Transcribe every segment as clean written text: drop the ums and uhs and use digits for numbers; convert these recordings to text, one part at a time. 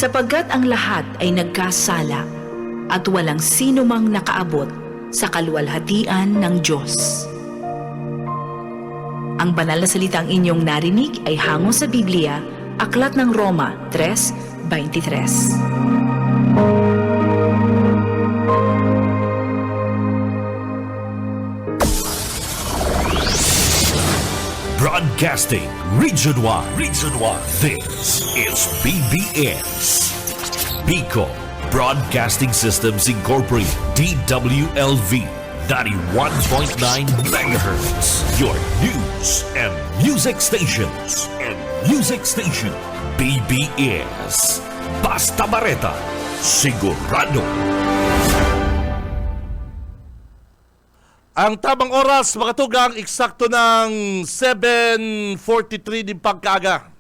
sapagkat ang lahat ay nagkasala at walang sino mang nakaabot sa kaluwalhatian ng Diyos. Ang banal na salitang inyong narinig ay hango sa Biblia, Aklat ng Roma 3:23. Broadcasting Region 1. This is BBS. Bicol Broadcasting Systems Incorporated. DWLV 91.9 MHz. Your news and music stations. BBS. Basta Bareta. Sigurado. Ang tamang oras, mga tugang, eksakto ng 7:43 din pagkaaga.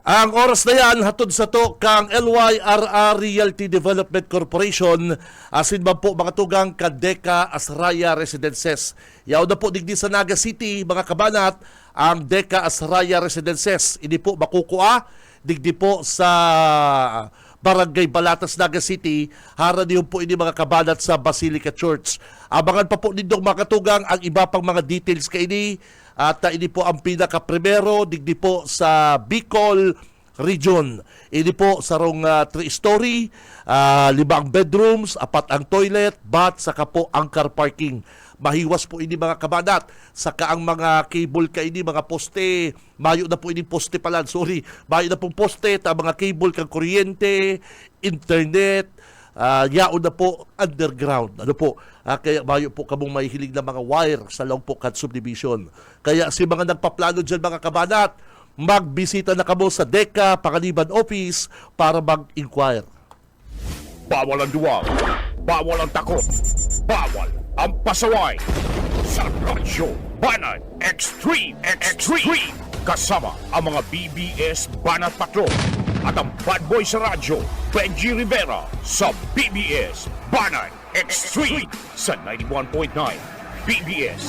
Ang oras na yan, hatod sa to kang LYRR Realty Development Corporation, asin ba po mga tugang Kadeka Asraya Residences. Yaw na po digdi sa Naga City, mga kabanat, ang Deka Asraya Residences. Ini po makukua, digdi po sa Barangay Balatas, Naga City. Hara niyo po ini mga kabanat sa Basilica Church. Abangan pa po nindong mga katugang ang iba pang mga details kay ini. At ini po ang pinaka-primero, digdi po sa Bicol Region. Ini po sa rong 3-story, 5 ang bedrooms, 4 ang toilet, bath, saka po ang car parking. Mahiwas po ini mga kabanat. Saka ang mga cable ka ini, mga poste, mayo na po ini poste pala, sorry. Mayo na pong poste, ta mga cable kang kuryente, internet, yaon na po underground. Ano po? Kaya mayo po kamong mahihilig na mga wire sa long po kat subdivision. Kaya si mga nagpaplano dyan mga kabanat, magbisita na kamo sa Deka Panganiban Office para mag-inquire. Bawal ang duwag, bawal ang takot, bawal ang pasaway. Sa Radyo Banat Extreme kasama ang mga BBS Banat Patrol at ang bad boy sa radyo, Benji Rivera sa BBS Banat Extreme sa 91.9 BBS.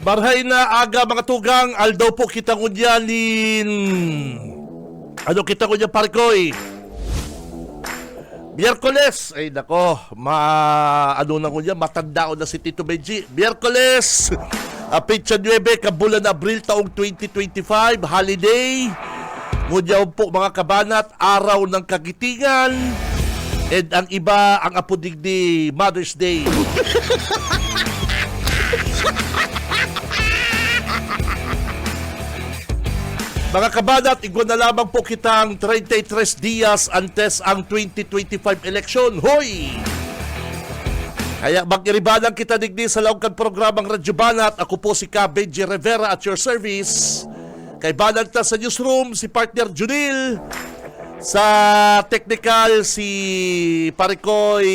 Marhay na aga mga tugang, aldaw po kita ngunyanin. Ano kita ngunyan parikoy? Miyerkules, ay nako, ano na ngunyan, matandao na si Tito Benji. Miyerkules, Petsa 9, kabulan Abril taong 2025, holiday. Ngunyan po mga kabanat, araw ng kagitingan. And ang iba, ang apudigdi, Mother's Day. Mga kabanat, igwa na lamang po kitang 33 dias antes ang 2025 eleksyon. Hoy! Kaya mag-iribanan kita digdi sa laungkan programang Radyo Banat. Ako po si Benji Rivera at your service. Kay Banat ta sa newsroom, si partner Junil. Sa technical, si Parikoy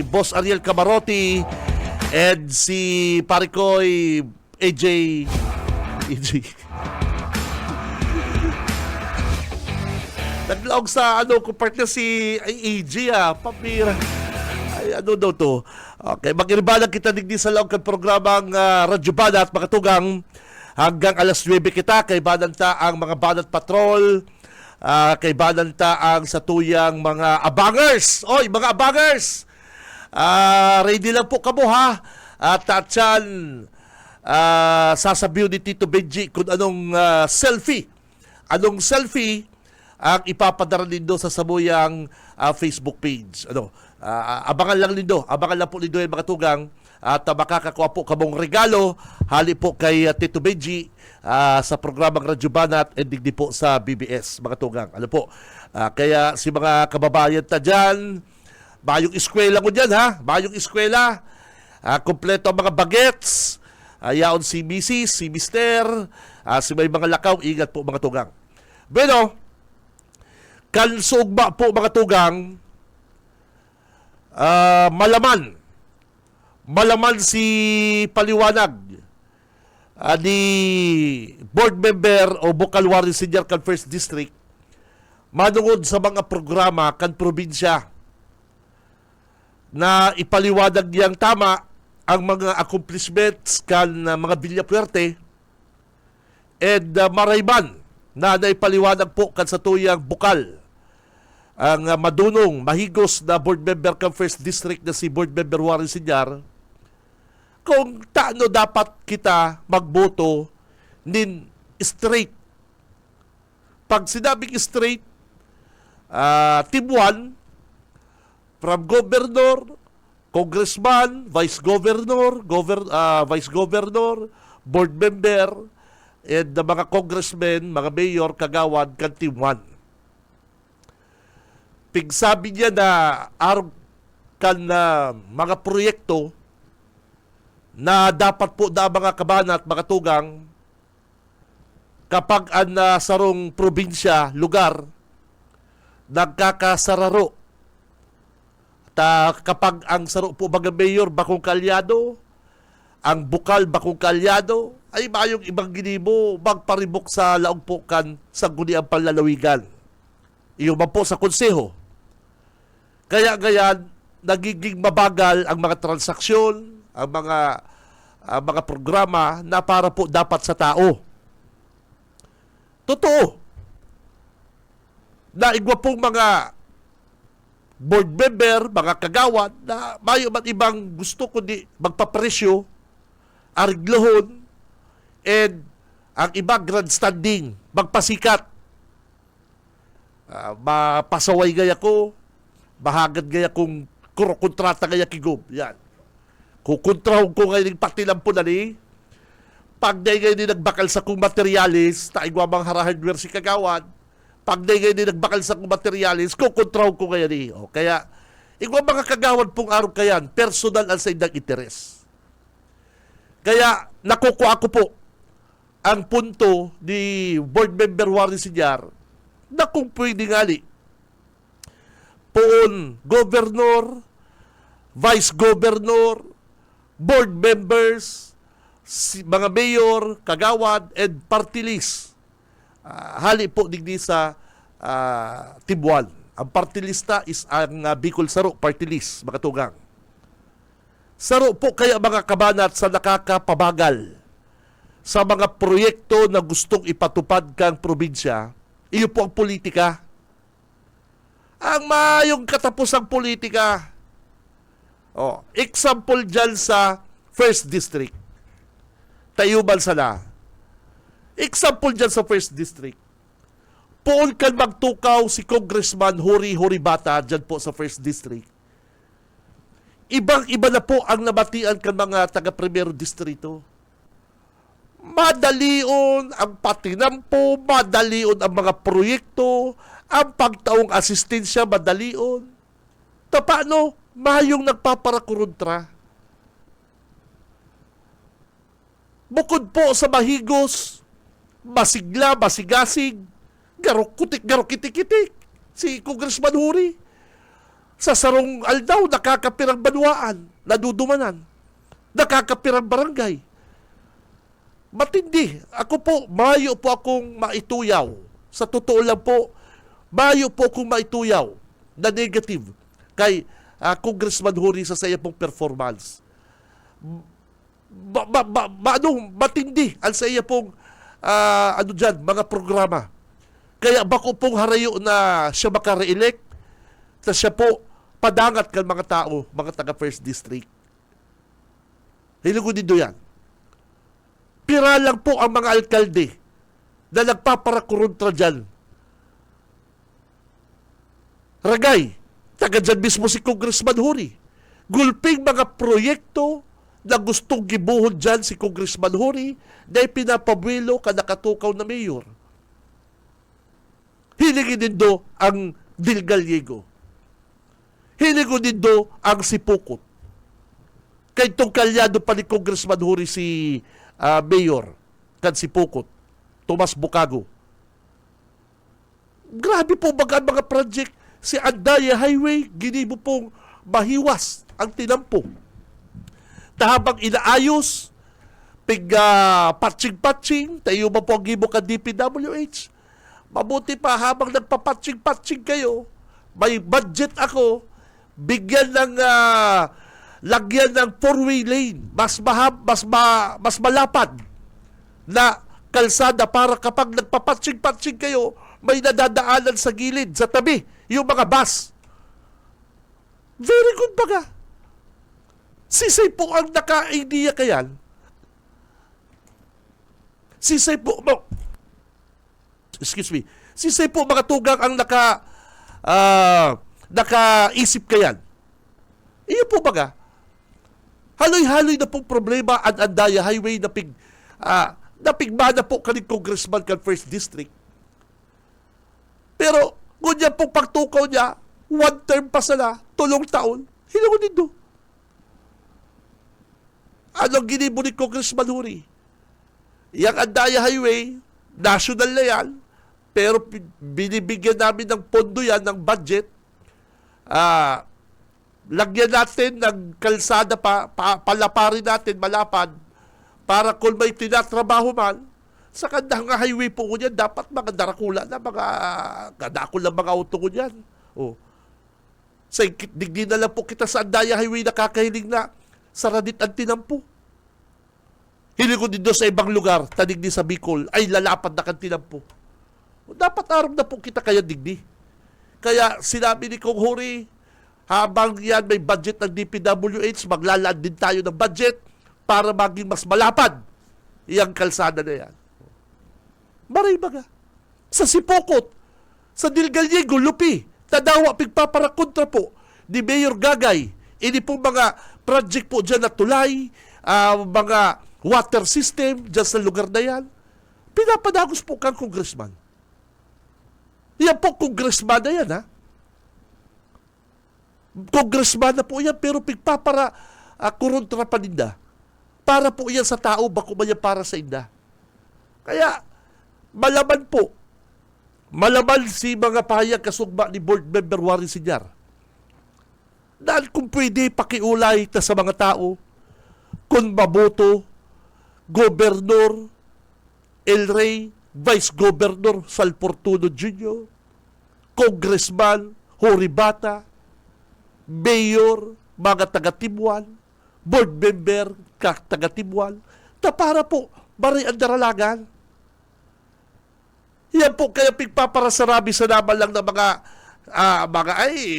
Boss Ariel Camarotti. And si Parikoy AJ. Naglaog sa ko partner si AG papira. Ay daw to. Okay, mag-iribalan kita digdi sa laog kan programang Radyo Banat mga tugang hanggang alas 9 kita kay bananta ang mga Banat Patrol, kay bananta ang sa tuyang mga abangers. Oy, mga abangers. Ready lang po kamo ha. At tatsan sasabihin ni Tito Benji kung anong selfie. Anong selfie ang ipapadara nindo sa samuyang Facebook page. Abangan lang nindo. Abangan lang po nindo yung mga tugang at makakakuha po kamong regalo hali po kay Tito Benji sa programang Radyo Banat and digdi po sa BBS mga tugang. Kaya si mga kababayan ta dyan, bayong eskwela mo dyan ha. Bayong eskwela. Kompleto ang mga bagets. Yaon si Mrs., si Mr., si may mga lakaw. Ingat po mga tugang. Bueno, kansugba po mga tugang, malaman si Paliwanag ni board member o Bocalwari Senior kan First District manungod sa mga programa kan probinsya na ipaliwanag niyang tama ang mga accomplishments kan mga Villapuerte and marayman na naipaliwanag po kan sa tuyang bukal ang madunong, mahigos na board member kan First District na si Board Member Warren Sinyar kung taano dapat kita magboto nin straight. Pag sinabing straight, Team 1, from governor, congressman, vice governor, vice governor, board member, and the mga congressmen, mga mayor, kagawad, kan Team 1. Pigsabi niya na araw kan mga proyekto na dapat po na mga kabanat, mga tugang, kapag ang sarong probinsya, lugar, nagkakasararo. Kapag ang saro po baga mayor, bakong kalyado, ang bukal, bakong kalyado, ay mayong ibang ginimo magparibok sa laong po kan sa guniang panlalawigan. Iyo man po sa konseho. Kaya gayan, nagiging mabagal ang mga transaksyon, ang mga programa na para po dapat sa tao. Totoo. Naigwa pong mga board member, mga kagawad na mayo man ibang gusto kundi magpapresyo, ariglohon, and ang iba grandstanding, magpasikat. Mapasaway gaya ko, bahagad gaya kung kontrata gaya kigub. Yan. Kukontrahon ko ngayon pati lang po na ni. Pag na ngayon nagbakal sa kong materialis, taigwa mang hardware si kagawad, pag na ngayon nagbakal sa kong materialis, kukontrahon ko ngayon ni. O, kaya, igwa mga kagawad pong araw kayan, personal ang sa indang interes. Kaya, nakukuha ko po ang punto ni Board Member Warren Sinyar na kung pwede ngali poon governor, vice governor, board members, mga mayor, kagawad, and party list. Hali po digdi sa Team 1. Ang party lista is ang Bicol Saro party list, mga tugang. Saro po kaya mga kabanat sa nakakapabagal sa mga proyekto na gustong ipatupad kang probinsya, iyo po ang politika. Ang mayong katapusang politika. Example dyan sa First District. Tayuban sana. Example dyan sa First District. Poon kan magtukaw si Congressman Huri Horibata dyan po sa First District. Ibang-iba na po ang nabatian kan mga taga-primero distrito. Madalion ang patinampo, madalion ang mga proyekto, ang pagtaong asistensya, madalion. Paano? Mayong nagpaparakuruntra. Bukod po sa mahigos, masigla, masigasig, garukutik, garukitik-kitik, si Congressman Huri. Sa sarong aldaw, nakakapirang banwaan, nadudumanan, nakakapirang barangay. Matindi. Ako po, mayo po akong maituyaw. Sa totoo lang po, mayo po akong maituyaw na negative kay Congressman Huri sa saya pong performance. Matindi ang saya pong mga programa. Kaya bako pong harayo na siya maka-re-elect, na siya po padangat kan mga tao, mga taga First District. Hilugo din yan. Pira lang po ang mga alkalde na nagpaparakuruntra dyan. Ragay, taga dyan mismo si Congressman Huri. Gulping mga proyekto na gustong gibuhon dyan si Congressman Huri na ipinapabuelo ka nakatukaw na mayor. Hilingin din do ang Dilgaliego. Hilingin din do ang Sipukot. Kay itong kalyado pa ni Congressman Huri si mayor kan Sipukot, Tomas Bukago. Grabe po mga project. Si Andaya Highway, ginibo pong mahiwas ang tinampo. Tahabang inaayos, patching-patching, tayo ba po ang gibo ka DPWH? Mabuti pa habang nagpa-patching-patching kayo, may budget ako, bigyan ng lagyan ng four-way lane, mas malapad na kalsada para kapag nagpapatsing-patsing kayo, may nadadaanan sa gilid, sa tabi, yung mga bus. Very good baga. Sisay po ang naka-idea kayan. Sisay po, Sisay po mga tugang ang nakaisip kayan. Iyo po baga. Haloy-haloy na pong problema ang Andaya Highway napigma na po kaning congressman kan First District. Pero, ngunya pong pagtukaw niya, one term pa sila, 3 taon, hilungon nito. Anong ginibo ni Congressman Huri? Yang Andaya Highway, national na yan, pero binibigyan namin ng pondo yan, ng budget. Lagyan natin ng kalsada palaparin natin, malapad, para kung may tinatrabaho man, sa kandang highway po ko yan, dapat mga darakula na, mga kadakul na mga auto ko yan. Oh. Sa digdi na lang po kita sa Andaya Highway na kakahiling na saradit ang tinampo. Hiling ko din doon sa ibang lugar, tadigdi sa Bicol, ay lalapad na kang tinampo. Dapat araw na po kita kaya digdi. Kaya sinabi ni Kong Huri, habang yan may budget ng DPWH, maglalaan din tayo ng budget para maging mas malapad iyang kalsada na yan. Maray baga. Sa Sipokot, sa Dilgaliego, Lupi, Tadawa, pigpapara kontra po ni Mayor Gagay. Ini po mga project po dyan na tulay, mga water system dyan sa lugar na yan. Pinapadagos po kang congressman. Yan po congressman na yan, ha? Congressman na po yan, pero pigpapara kontra paninda. Para po yan sa tao, bako ba yan para sa inda. Kaya, malaman si mga pahayag kasugba ni Board Member Warren Sinyar. Dahil kung pwede pakiulay ta sa mga tao, kung maboto, Gobernador El Rey, Vice Governor Salportuno Jr., Congressman Hori Bata, Mayor, mga taga-Tibuan, Board Member, taga-Tibuan, ta para po, bari ang daralagan. Yan po kaya pigpaparasarabi sa naman lang ng mga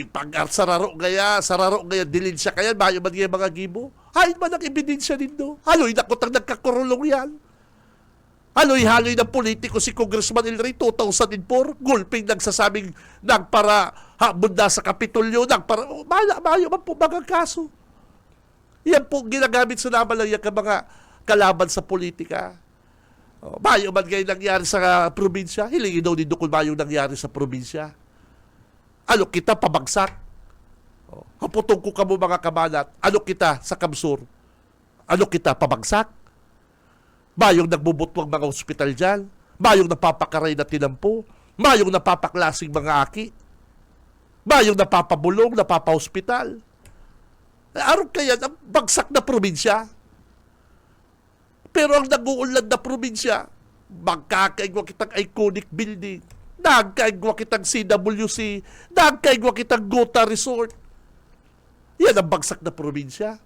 pag sararo gaya dilin siya kaya, mayo man yung mga gibo. Hain man ang ebidensya nindo. Haloy na kutang nagkakurulong yan. Haloy-haloy ng politiko si Congressman El Rey 2004, gulping nagsasabing nagpara habon na sa Kapitolyo, mayo man po mga kaso. Yan po ginagamit sa naman lang yung mga kalaban sa politika. Bayo man ngayon nangyari sa probinsya, hilingin daw dito kung bayo nangyari sa probinsya. Ano kita pabagsak? Haputong ko kamo mga kamanat, ano kita sa Kamsur? Ano kita pabagsak? Bayong nagbubutwang mga ospital dyan, bayong napapakaray na tinampo, bayong napapaklasing mga aki, bayong napapabulong, napapahospital. Araw kaya ang bagsak na probinsya. Pero ang nag-uulad na probinsya, magkakaigwa kitang iconic building, nagkaigwa kitang CWC, nagkaigwa kitang Gota Resort. Yan ang bagsak na probinsya.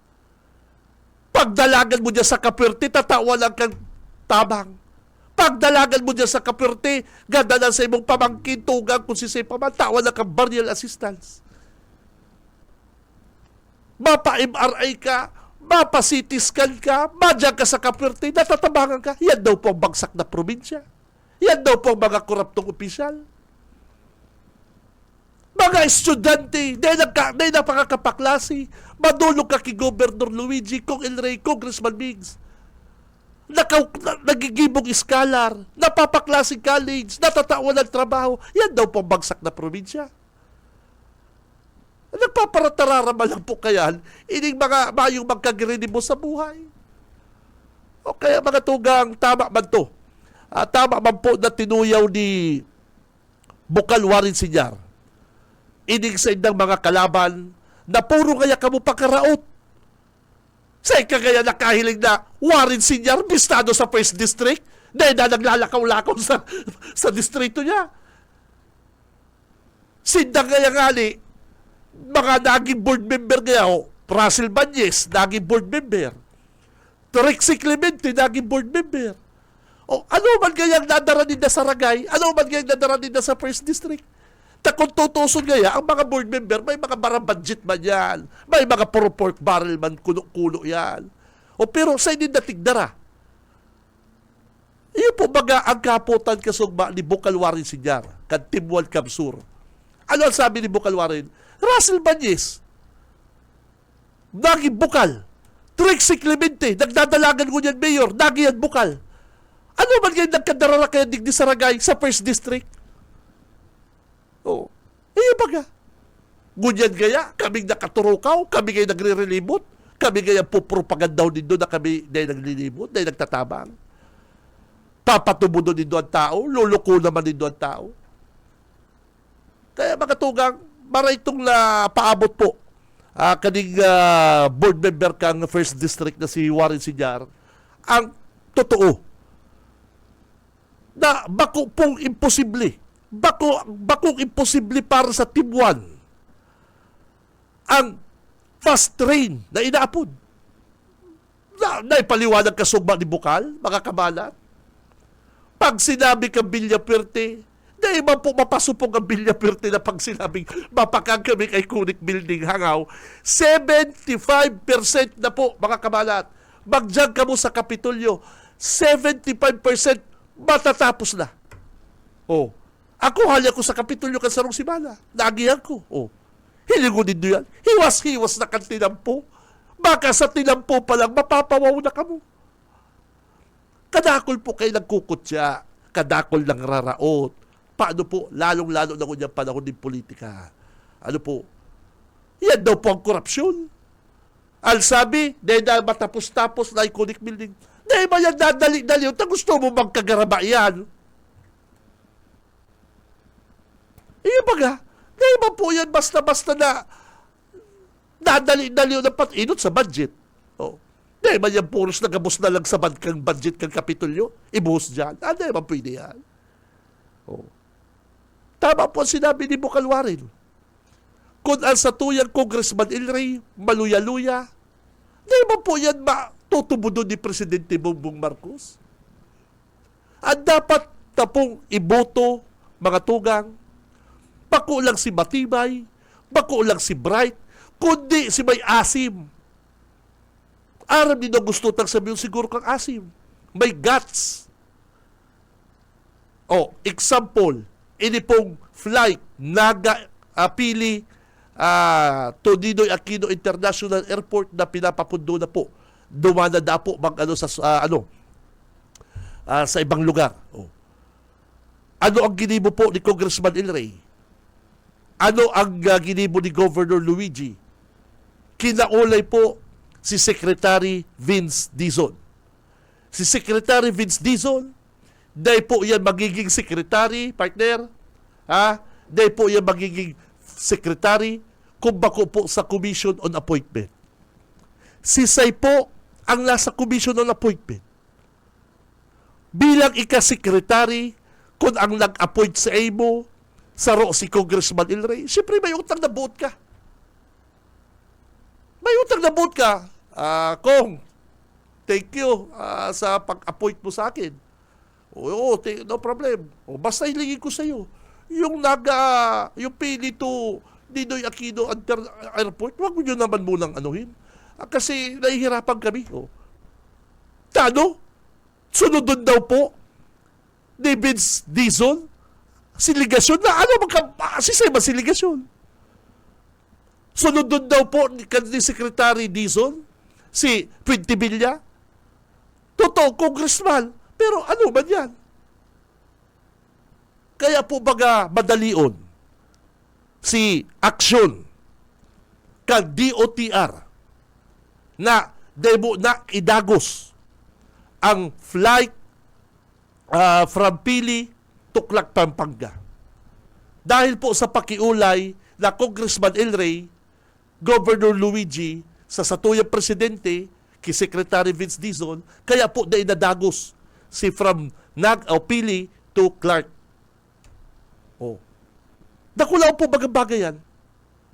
Pagdalagan mo dyan sa Kapwerte, tatawa lang kang tabang. Pagdalagan mo dyan sa Kapwerte, ganda lang sa imong pamangkin, tugang kung si Sepa, tawa lang kang burial assistance. Mapa-MRI ka, mapa-CT scan ka, madyan ka sa Kapwerte, natatabangan ka. Yan daw po ang bagsak na probinsya. Yan daw po ang mga koraptong opisyal. Mga estudyante, dahil napakakapaklase, madulog ka kay Governor Luigi, Kong El Rey, Congressman Migs. Nagigibong iskalar, napapaklaseng college, natatawan ng trabaho. Yan daw po ang bagsak na probinsya. Nagpaparatararama lang po kayan, ining mga mayong magkagirinin mo sa buhay. O kaya mga tugang, tama man to. Tama man po na tinuyaw ni Bukal Warren Sinyar. Ining sa indang mga kalaban na puro kaya kamo pakaraot. Sa ikagaya nakahiling na Warren Sinyar, bistado sa First District, dahil na naglalakaw-lakaw sa distrito niya. Sindang kaya nga ni, mga naging board member kaya ho, Russell Banyes, naging board member. Trixie Clemente, naging board member. O ano man gayang nadara nila sa Ragay, ano man gayang nadara nila sa First District. Na kung tutuson gaya, ang mga board member, may mga budget man yan. May mga puro pork barrel man, kulo-kulo yan. O pero sa hindi natigdara. Iyon po baga ang kaputan kasugba ni Bukal Warin Sinyar, kan Timwal Kamsur. Ano ang sabi ni Bukal Warin? Russell Banyes, naging bukal. Trixie Clemente, nagdadalagan ko yan, Mayor, naging yan bukal. Ano man ngayon nagkadarara kaya digdi sa Ragay sa First District? Oh, baga. Ngunyan gaya, kaming nakaturukaw, kami ngayon nagre-relibot, kami ngayon pupropagandaw din doon na kami na naglilibot, na nagtatabang. Papatubo doon din doon ang tao, luluko naman din doon ang tao. Kaya mga tugang, maray itong na paabot po kaning board member kang First District na si Warren Sinyar, ang totoo na bako pong imposible, bakong imposible para sa Team 1 ang fast train na inaapod. Naipaliwanag kasugba ni Bukal, mga kabalat. Pag sinabi kang Villaperte, na iba po mapasupong ang Villaperte na pag sinabing mapakang kami kay Kunik Building Hangaw, 75% na po, mga kabalat. Magjag ka mo sa Kapitolyo, 75% matatapos na. Oh. Ako hali ako sa Kapitolyo kan Sarong Simala. Nagihan ko. Oh. Hilingo din yan. Hiwas-hiwas na kan tinampo. Baka sa tinampo pa lang, mapapawaw na kamo. Kadakol po kayo nagkukutya. Kadakol ng raraot. Paano po? Lalong-lalo na kunyang panahon din politika. Ano po? Yan daw po ang korupsyon. Al sabi, dahil matapos-tapos na iconic building, dahil ba yan dadali-dali? Gusto mo bang kagaraba yan? Baga, dahil ba po yan basta-basta na dadali-dali na patinot sa budget? Oh. Dahil ba yan puros na gabos na lang sa budget kang Kapitolyo? Ibuhos dyan. Dahil ba pwede yan? Oh. Tama po ang sinabi ni Bukal Warin. Kung ang satuyang Congressman El Rey, maluya-luya, dahil ba po yan tutubudo ni Presidente Bongbong Marcos? At dapat na pong iboto, mga tugang, bako lang si Matibay, bako lang si Bright, kundi si may asim. Aram din na gusto tang sabihin siguro kang asim. May guts. O, example, ini pong flight Naga-Pili Todinoy Aquino International Airport na pinapapundo na po. Dumana na po sa ibang lugar. Oh. Ano ang ginibo po ni Congressman El Rey? Ano ang ginibo ni Governor Luigi? Kinaulay po si Secretary Vince Dizon. Si Secretary Vince Dizon, dahil po yan magiging secretary, partner, dahil po yan magiging secretary kung bako po sa Commission on Appointment. Si Say po ang nasa Commission on Appointment. Bilang ika-secretary, kung ang nag-appoint sa imo, saro si Congressman El Rey, siyempre may utang na buot ka. May utang na buot ka. Kong, thank you sa pag-appoint mo sa akin. Oo, no problem. O, basta hilingin ko sa iyo. Yung pili to Ninoy Aquino Airport, wag mo nyo naman munang anuhin. Kasi nahihirapan kami. O. Tano? Sunod doon daw po ni Vince Dizon siligasyon na sisema siligasyon. Sunod doon daw po ni Secretary Dizon si Puentevilla. Totoo, congressman. Pero ano ba yan? Kaya po baga madalion si aksyon kag DOTR na debo na idagos ang flight from Pili, Tuklac, Pampanga. Dahil po sa pakiulay na Congressman El Rey, Governor Luigi, sa satuyang presidente, kay Secretary Vince Dizon, kaya po na inadagos si from Pili to Clark. Oh. Nakulaw po bagay yan.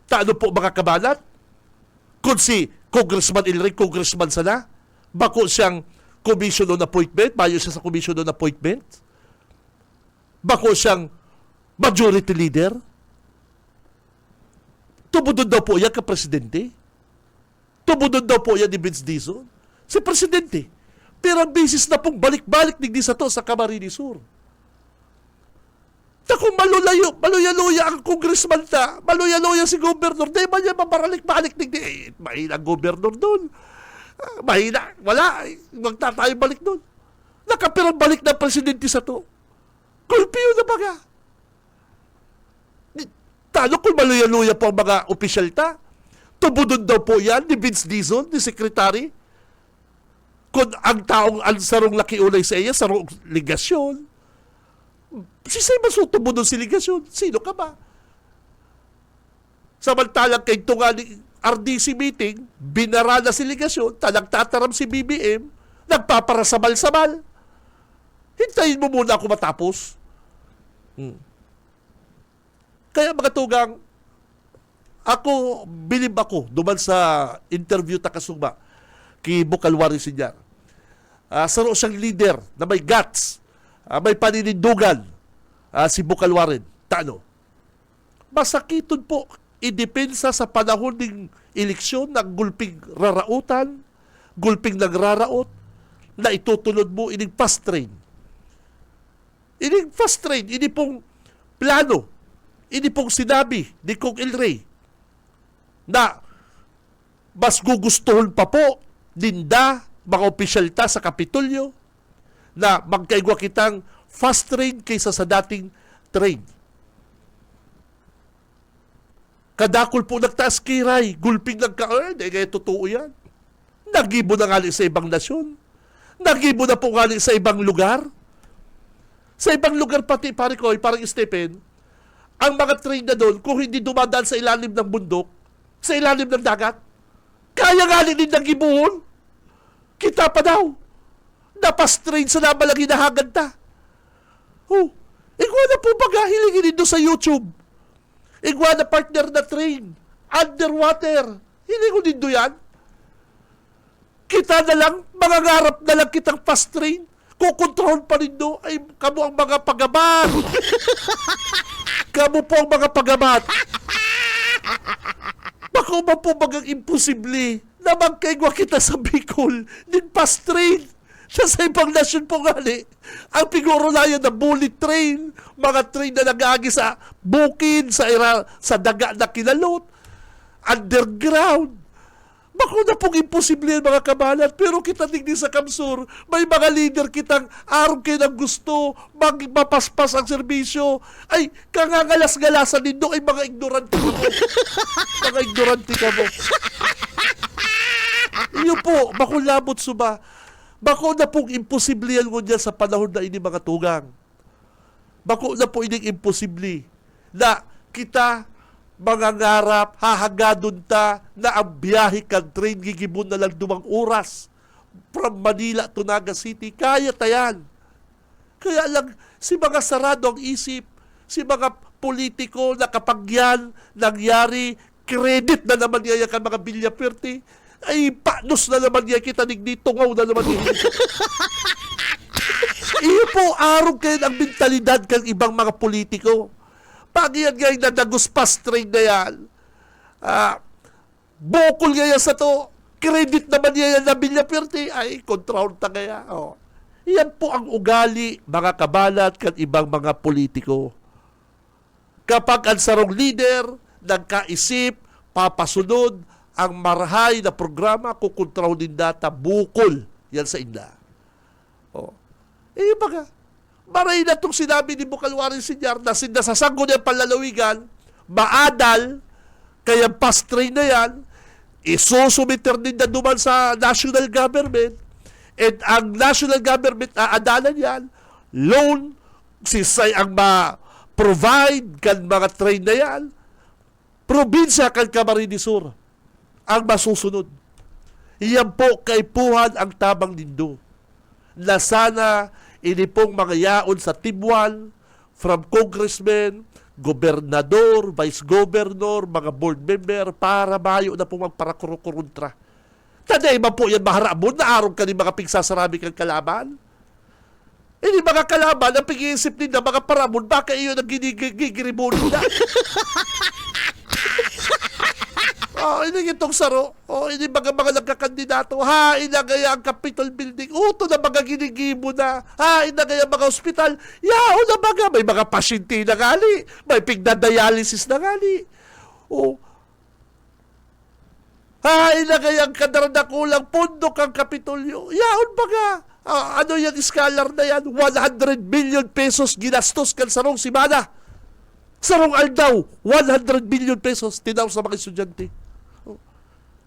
Taano po mga kabalat? Kung si Congressman Ilray, Congressman sana, bako siyang commission on appointment, mayo siya sa commission on appointment, bako siyang majority leader, tubudod daw po yan ka-presidente, tubudod daw po yan ni Vince Dizon, si presidente. Pero ang basis na pong balik-balik digdi sa to sa Camarines Sur. Kung maluya-luya ang congressman na, maluya-luya si gobernador, di ba niya mabaralik-balik digdi? Mahina ang gobernador doon. Mahina, wala. Magtatayo balik doon. Nakapirang balik na presidente sa to. Kulpiyo na baga. Talo kung maluya-luya po ang mga opisyal ta. Tubudod daw po yan ni Vince Dizon, ni Secretary. Kung ang taong ansarong lakiulay sa iya, sarong ligasyon, si Simon Soto mo doon si ligasyon. Sino ka ba? Samantalang kay tungaling RDC meeting, binara na si ligasyon, talagtataram si BBM, nagpaparasabal-sabal. Hintayin mo muna ako matapos. Kaya mga tugang, bilib ako, duman sa interview takasuma, kay Bukalwari Sinyar. Saro siyang leader na may guts, may paninindugan, si Bukalwarin. Tano? Masakiton po, idepensa sa panahon ng eleksyon ng gulping rarautan, gulping nagraraot, na itutulod mo ining fast train. Ining fast train, ini pong plano, ini pong sinabi ni Kong Ilray na mas gugustuhon pa po dinda mga opisyal ta sa Kapitolyo na magkaigwa kitang fast train kaysa sa dating train. Kadakol po nagtaas kiray, gulping hindi kaya totoo yan. Nagibo na nga sa ibang nasyon. Nagibo na po nga sa ibang lugar. Sa ibang lugar pati, pare ko, parang Stephen, ang mga train na doon, kung hindi dumadaan sa ilalim ng bundok, sa ilalim ng dagat, kaya nga din nagibuhon. Kita pa daw. Napastrain sa nabalang hinahagad ta. Igwa na po baga hilingin doon sa YouTube. Igwa na partner na train. Underwater. Hilingon din doon yan. Kita na lang, mangangarap na lang kitang fast train. Kukontrol pa rin doon. Ay, kamo ang mga pagamat. Kamo po ang mga pagamat. Bako ba po bagang imposible na magkaigwa kita sa Bicol din fast train sa ibang nasyon po ngali. Ang piguro na yan na bullet train, mga train na nag-aagi sa bukid, sa daga na kinalot, underground. Bako na pong imposible yan mga kabalat, pero kita digdi sa Kamsur, may mga leader kitang araw kayo ng gusto, magpapaspas ang serbisyo, ay kangangalas-galasan din doon ay mga ignorante ka mo. Mga ignorante ka mo. Iyo po, bako labot suba. Bako na pong imposible yan ngunyan sa panahon na ini mga tugang. Bako na po ining imposible na kita mangangarap, hahagadon ta na ang biyahe kang train gigibon na lang 2 oras from Manila to Naga City. Kaya tayan. Kaya lang, si mga sarado ang isip, si mga politiko na kapag yan nangyari, credit na naman niya kan mga Villaperte, ay panos na naman niya kita digdi, tungaw na naman niya. Iyo po, araw kayo ang mentalidad kang ibang mga politiko. Pag yan ngayon nadagos fast train na yan, bukol ngayon sa to, credit naman niya yan na Villaperte, ay control ta kaya. Yan po ang ugali, mga kabalat, kan ibang mga politiko. Kapag ang sarong leader, nagkaisip, papasunod, ang marahay na programa, kukontrol din data, bukol yan sa inda. Baga, maray na itong sinabi ni Bukalwari Sinyar na sinasasanggo niya palalawigan, maadal, kaya fast train na yan, isusumiter din na duman sa national government, at ang national government aadalan yan, loan, sisay ang ma-provide kan mga train na yan, probinsya kan Camarines Sur ang masusunod. Iyan po kaipuhan ang tabang nindo na sana ini pong mga yaon sa Tibwal from congressmen, gobernador, vice governor, mga board member, para mayo na po magparakuruntra. Taday man po yan maharabon na araw ka ni mga pigsasarabi kang kalaban. Hindi mga kalaban ang pag-iisip nila mga paramon, baka iyo nang ginigiribon nila. Hindi itong saro. Hindi mga nagkakandidato. Inagaya ang Capitol Building. Ito na mga ginigibo na. Inagaya mga ospital. Yao na mga. May mga pasyente na gali. May pigdadialysis na gali. Inagaya ang kadaran na kulang pundok ang Kapitolyo. Yaon mga. Ano yan, scholar na yan? 100 million pesos ginastos kan sarong simana. Sarong aldaw. 100 million pesos tinaw sa mga estudyante.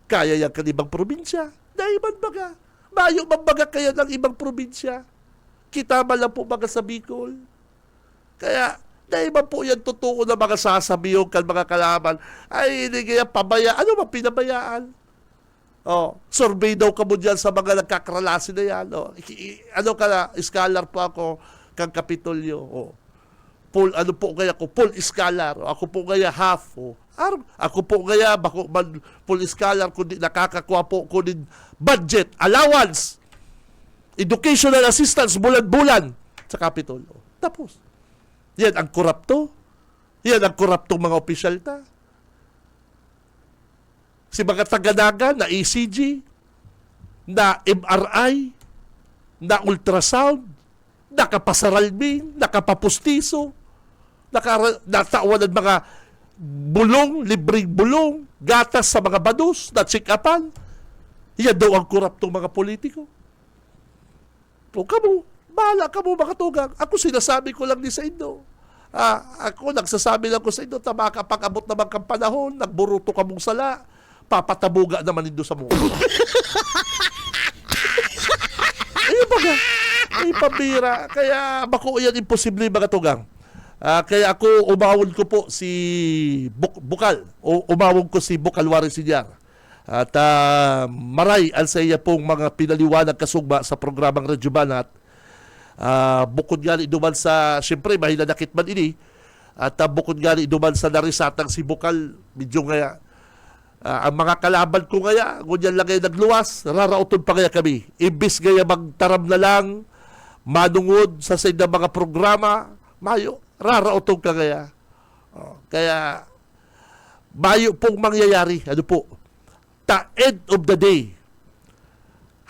Kaya yan kan ibang probinsya. Dahil man baga. Mayo man baga kaya ng ibang probinsya. Kita man lang po mga sa Bicol. Kaya, dahil man po yan totoo na mga sasabiyon kan mga kalaban. Ay, hindi kaya pabaya. Ano ba pinabayaan? Survey daw ka mo dyan sa mga nagkakralasin na yan. Ano ka na, scholar po ako kang Kapitolyo. Full, ano po kaya ko? Full scholar. Ako po kaya half. Ako po kaya bako man full scholar kundi nakakakuha po kundi budget, allowance, educational assistance bulan-bulan sa Capitol. Tapos, yan ang korupto. Yan ang koruptong mga opisyal ta. Si mga tagadaga na ECG, na MRI, na ultrasound, nakapasaralbing, nakapapustiso, natawan ng mga bulong, libreng bulong, gatas sa mga badus, na check-upan. Yan daw ang koruptong mga politiko. Kamu, bahala ka mo mga tugang. Ako sinasabi ko lang ni sa inyo. Ako nagsasabi lang ko sa inyo, makapag-abot naman kang panahon, nagburuto ka mong sala, papatabuga naman indo sa mukha. Ayun baga, ay pambira. Kaya bako yan imposible mga tugang. Kaya ako umawon ko po si Bukal. Umawon ko si Bukal Warisinyar. At maray al sa iya pong mga pinaliwanag kasugba sa programang Radyo Banat. Bukod nga iduman sa, siyempre mahilanakit man ini. At bukod nga iduman sa narisatang si Bukal, medyo nga ang mga kalaban ko ngaya, ngunyan lang kayo nagluwas, rarauton pa kaya kami. Imbis kaya magtaram na lang, manungod sa ng mga programa, mayo, rarauton ka kaya. Kaya, mayo pong mangyayari. Ano po? End of the day,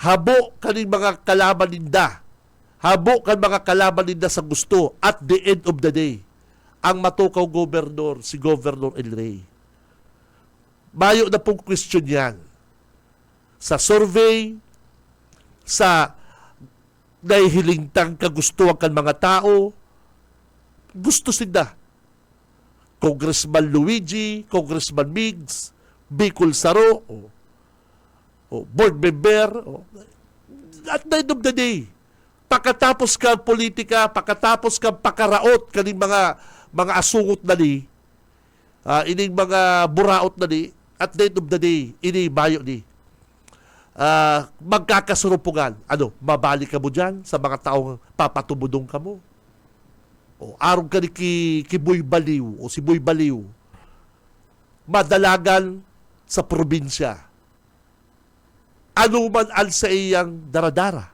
habo kaning mga kalaban ninda, habo kan mga kalaban ninda sa gusto, at the end of the day, ang matukaw gobernador, si Governor El Rey. Mayo na pong question yan. Sa survey, sa nahihilingtang kagustuhan kan mga tao, gusto sila. Congressman Luigi, Congressman Migs, Bicol Saro, board member, at the end of the day, pagkatapos ka politika, pagkatapos ka pakaraot kaning mga asungot na ni, ining mga buraot na ni, at the end of the day, ini bayo ni. Magkakasurumpungan. Ano, mabalik ka mo dyan sa mga taong papatumudong ka mo. Arong ka ni ki Boy Baliw o si Boy Baliw. Madalagan sa probinsya. Ano man al sa iyang daradara.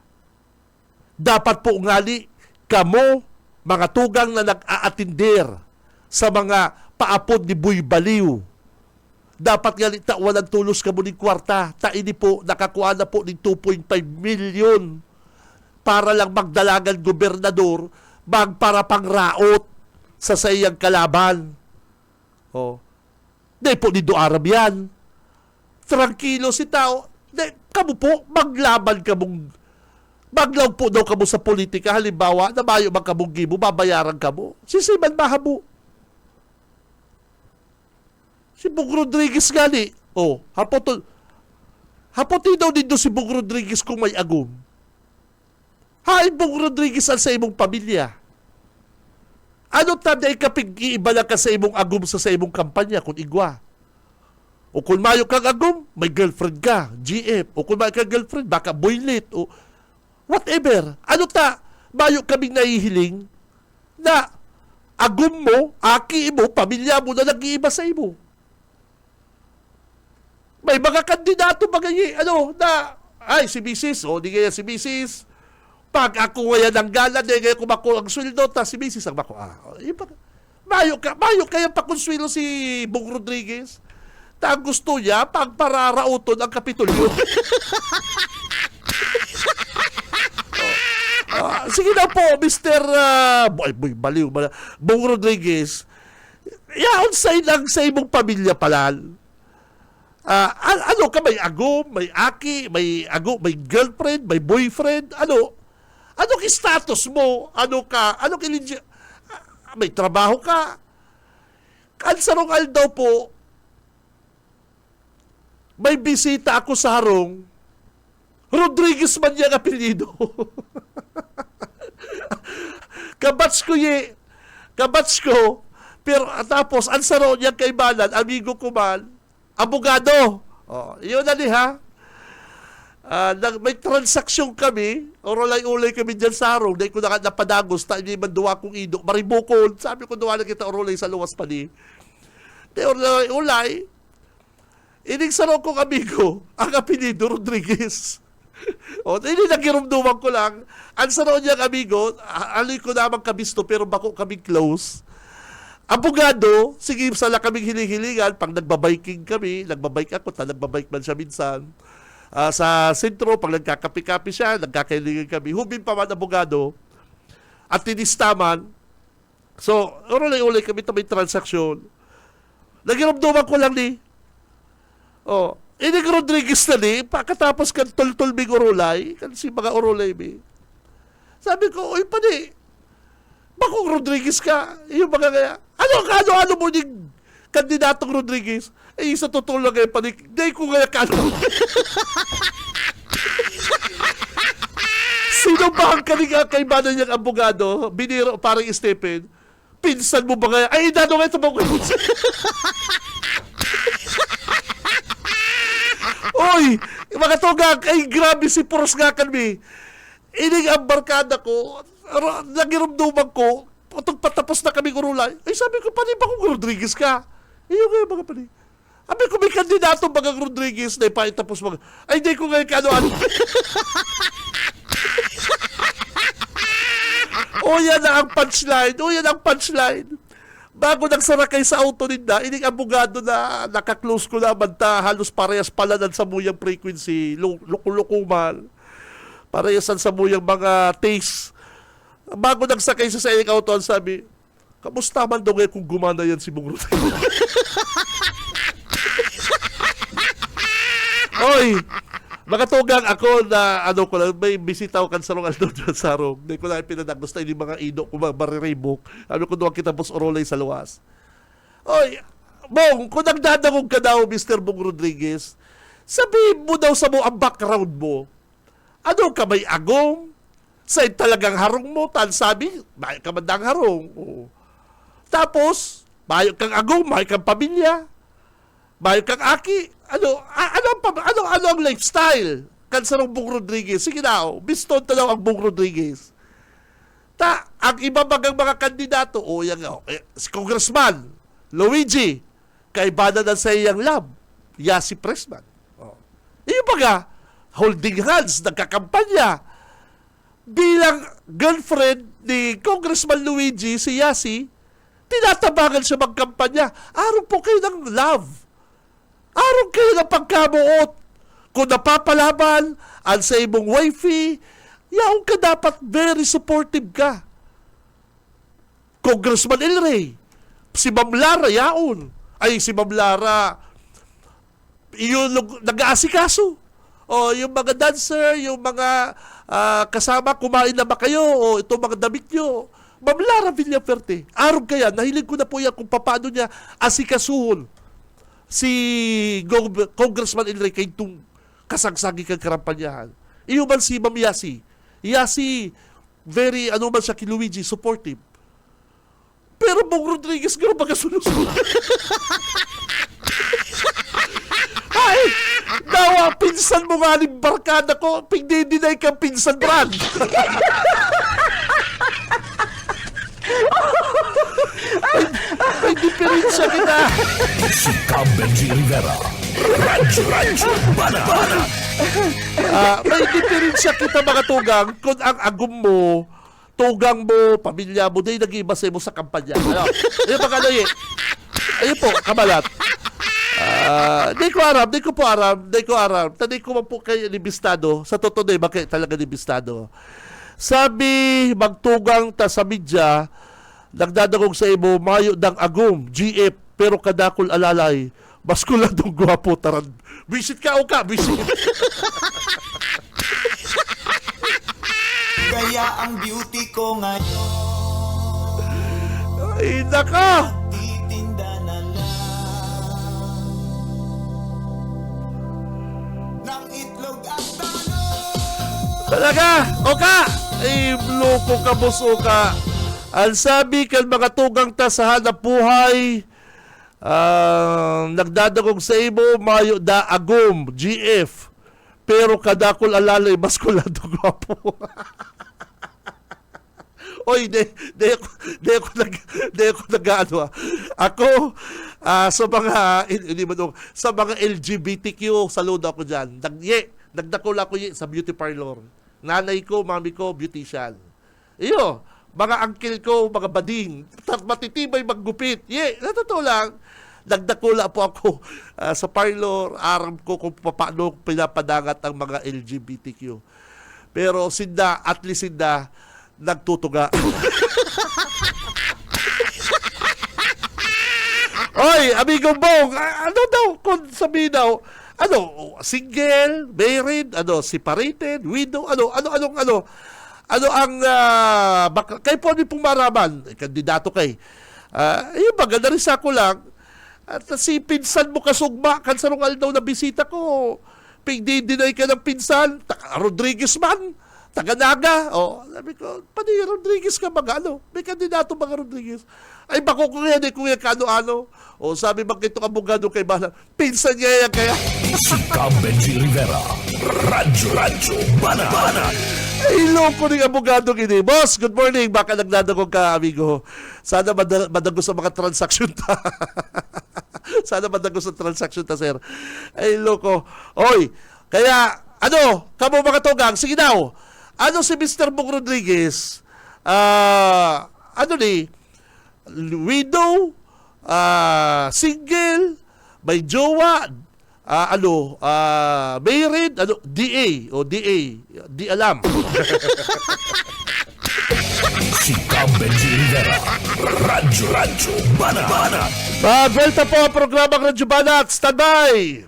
Dapat po ngali kamo, mga tugang na nag-aatindir sa mga paapod ni Boy Baliw. Dapat nga walang tulos ka mo ng kwarta. Ini po, nakakuha na po ng 2.5 million para lang magdalagan gobernador para pangraot sa sayang kalaban. Di po nido Arab yan. Tranquilo si tao. Kamu po, maglaban ka mong maglaw po daw ka mo sa politika. Halimbawa, na mayo magkamong gibo, babayaran ka mo. Sisiman mahabo. Si Bug Rodriguez gali. Hapotin daw din si Bug Rodriguez kung may agum. Hain Bug Rodriguez al sa imong pamilya. Ano taday kapig iibala ka sa imong agum sa imong kampanya kung igwa? O kung mayo kang agum, may girlfriend ka, GF. O kung mayo kang girlfriend, baka boylet. O whatever. Ano mayo kaming nahihiling na agum mo, aki mo, pamilya mo na nag-iiba sa imo. May mga kandidato ba ay, si Mrs. di kaya si Mrs. Pag ako ngayon ng gala, di kaya kumako ang sweldo, si Mrs. ang mako. Mayo kaya pakonsuelo si Bong Rodriguez. Ang gusto niya, pag pararauton ang Kapitolyo. Sige na po, Mr. Baliw. Bong Rodriguez. Yaon sa ilang sa imong pamilya palal. Ano ka, may agom, may aki, may girlfriend, may boyfriend, ano ki status mo, may trabaho ka. Kansarong daw po, may bisita ako sa harong, Rodriguez man yung apelido. Kabats ko, pero tapos, ansaro niya kaibanan, amigo ko man, abogado. Yun na ha. May transaksyon kami, orolay-ulay kami dyan sa harong, dahil ko napadagos, hindi man duwa kong ido, maribukol, sabi ko duwa na kita orolay sa luwas pa ni. Dahil orolay-ulay, ining sarong kong amigo, ang apelido Rodriguez. Hindi nagirumduman ko lang, ang sarong niyang amigo, aloy ko namang kabisto, pero bako kami close. Abogado, sige, sala kaming hiling-hilingan, pag nagbabiking kami, nagbabike ako, nagbabike man siya minsan, sa sentro, pag nagkakapi-kapi siya, nagkakailingan kami, hubin pa man abogado, at tinistaman, so, ulay-ulay kami may transaksyon. Nagiramduman ko lang ni, inig Rodriguez na ni, pagkatapos kan tol-tolbing urulay, kan si mga urulay mi, sabi ko, uy, pani, bakong Rodriguez ka? Yung mga kaya, ano mo yung kandidatong Rodriguez? Sa totoo lang kayo, panik, di ko kaya sino ba ang kaniga kaibanan niyang abogado? Biniro, parang Stephen. Pinsan mo ba kaya? Ay, dano nga ito ba ko? Oy, mga tugag, ay grabe si Poros nga kami. Ining ang barkada ko, nagirumduman ko, patapos na kami urulay. Ay, sabi ko, pani ba kung Rodriguez ka? Iyo nga mga pani. Sabi ko, may kandidato bagang Rodriguez na ipaitapos mga. Ay, di ko nga ano. Yan ang punchline. Bago nagsarakay sa auto ninda, ining abogado na nakaklose ko naman halos parehas palanan sa muyang frequency, lukulukuman. Parehasan sa muyang mga taste. Bago nagsakay sa ining auto, sabi, kamusta man daw kung gumana yan si Bong Rodriguez? Oy, makatugang ako na ko lang, may bisita ko kan sarong aldo dyan sa harong. Hindi ko na pinanagos na yung mga ino ko mariribok. Sabi ko doon kita pos orolay sa luwas. Oy, Bong, kung nagdadangog ka daw, Mr. Bong Rodriguez, sabihin mo daw sa mo ang background mo. Ano ka, may agong? Sa talagang harong mo, sabi, may ka mandang harong. Tapos, may kang agong, may kang pamilya, may kang aki. Ano ang lifestyle? Kansarong Bong Rodriguez. Sige na, biston na daw ang Bong Rodriguez. Ang iba bagang mga kandidato, si Congressman, Luigi, kaibada na sa iyang lab, Yasi Pressman. Iyo baga, holding hands, nagkakampanya. Bilang girlfriend ni Congressman Luigi, si Yasi, tinatabangan siya magkampanya. Araw po kayo ng love. Araw kayo ng pagkabuot. Kung napapalaban, ang sa imong wifey, yaong ka dapat very supportive ka. Congressman El Rey, si Ma'am Lara, yaon. Ay, si Ma'am Lara, yun, nag-aasikaso. Yung mga dancer, yung mga kasama, kumain na ba kayo? Itong mga damit nyo. Ma'am Lara Villaferte, araw kaya, nahilig ko na po yan kung paano niya asikasuhon si Congressman El Rey kay itong kasagsagi kang karampanyahan. Iyo man si Ma'am Yasi. Yasi, very, man siya kay Luigi, supportive. Pero Bong Rodriguez, gano'n magkasunod-sunod. Ay, dawa, pinsan mo nga ni barkada ko, pigdidinay kang pinsan, Brad. May diferensya kita. Si Cam Benji Rivera. Radyo Banana. May diferensya kita mga tugang kung ang agum mo, tugang mo, pamilya mo, di nag-iba sa mo sa kampanya. Ano? Ayun mga ano ayun po, kamalat. Di ko aram. Tadi ko man po kayo libistado. Sa totoo na bakit talaga libistado. Sabi, magtugang ta sa media, nagdadagog sa imo, mayo dang agum, GF, pero kadakol alalay, baskuladong gwapo taran. Visit ka o ka, visit. Kaya ang beauty ko ngayon Ay, naka! titinda na lang ng itlog at talong. Talaga! O ka! Ay, loko ka, boss, o ka. Ang sabi kan mga tugang ta sa hanap buhay, nagdadagog sa imo, mayo da agum, GF, pero kadakol alalay, maskulado gwapo. Oy, di ako nag-ano. Ako, sa mga LGBTQ, saludo ako dyan. Nagdakol ako sa beauty parlor. Nanay ko, mami ko, beautician. Iyo, mga uncle ko, mga bading, matitibay maggupit. Natotoo lang. Nagdakula po ako sa parlor, aram ko kung paano pinapadangat ang mga LGBTQ. Pero at least nagtutuga. Oy, amigo Bong, ano daw, kung sabihin daw, single, married, separated, widow, ano ang, kayo po pong maraman, kandidato kay, yung maganda rin sa ako lang, at si pinsan mo kasugma, kansarungal daw na bisita ko, pigdi-deny ka ng pinsan, Rodriguez man, taga-naga. Sabi ko, pati Rodriguez ka mga may kandidato mga Rodriguez. Ay, bako ko yan, kuya kano-ano. Sabi bang itong abogado kay Bala, pinsan niya yan kaya. Si Cam Benji Rivera. Radyo Banana. Ay, loko ng abogado kini. Boss, good morning. Baka nagdadagog ka, amigo. Sana madago sa mga transaksyon ta. Sana madago sa transaksyon ta, sir. Ay, loko. Oy, kaya, kamo mga tugang, sige daw. Si Mr. Bong Rodriguez? Widow? Single? May jowa? Married? DA? Di alam. Si Cam Benji Rivera. Radyo Banana. Welta po ang programang Radyo Banat. Standby!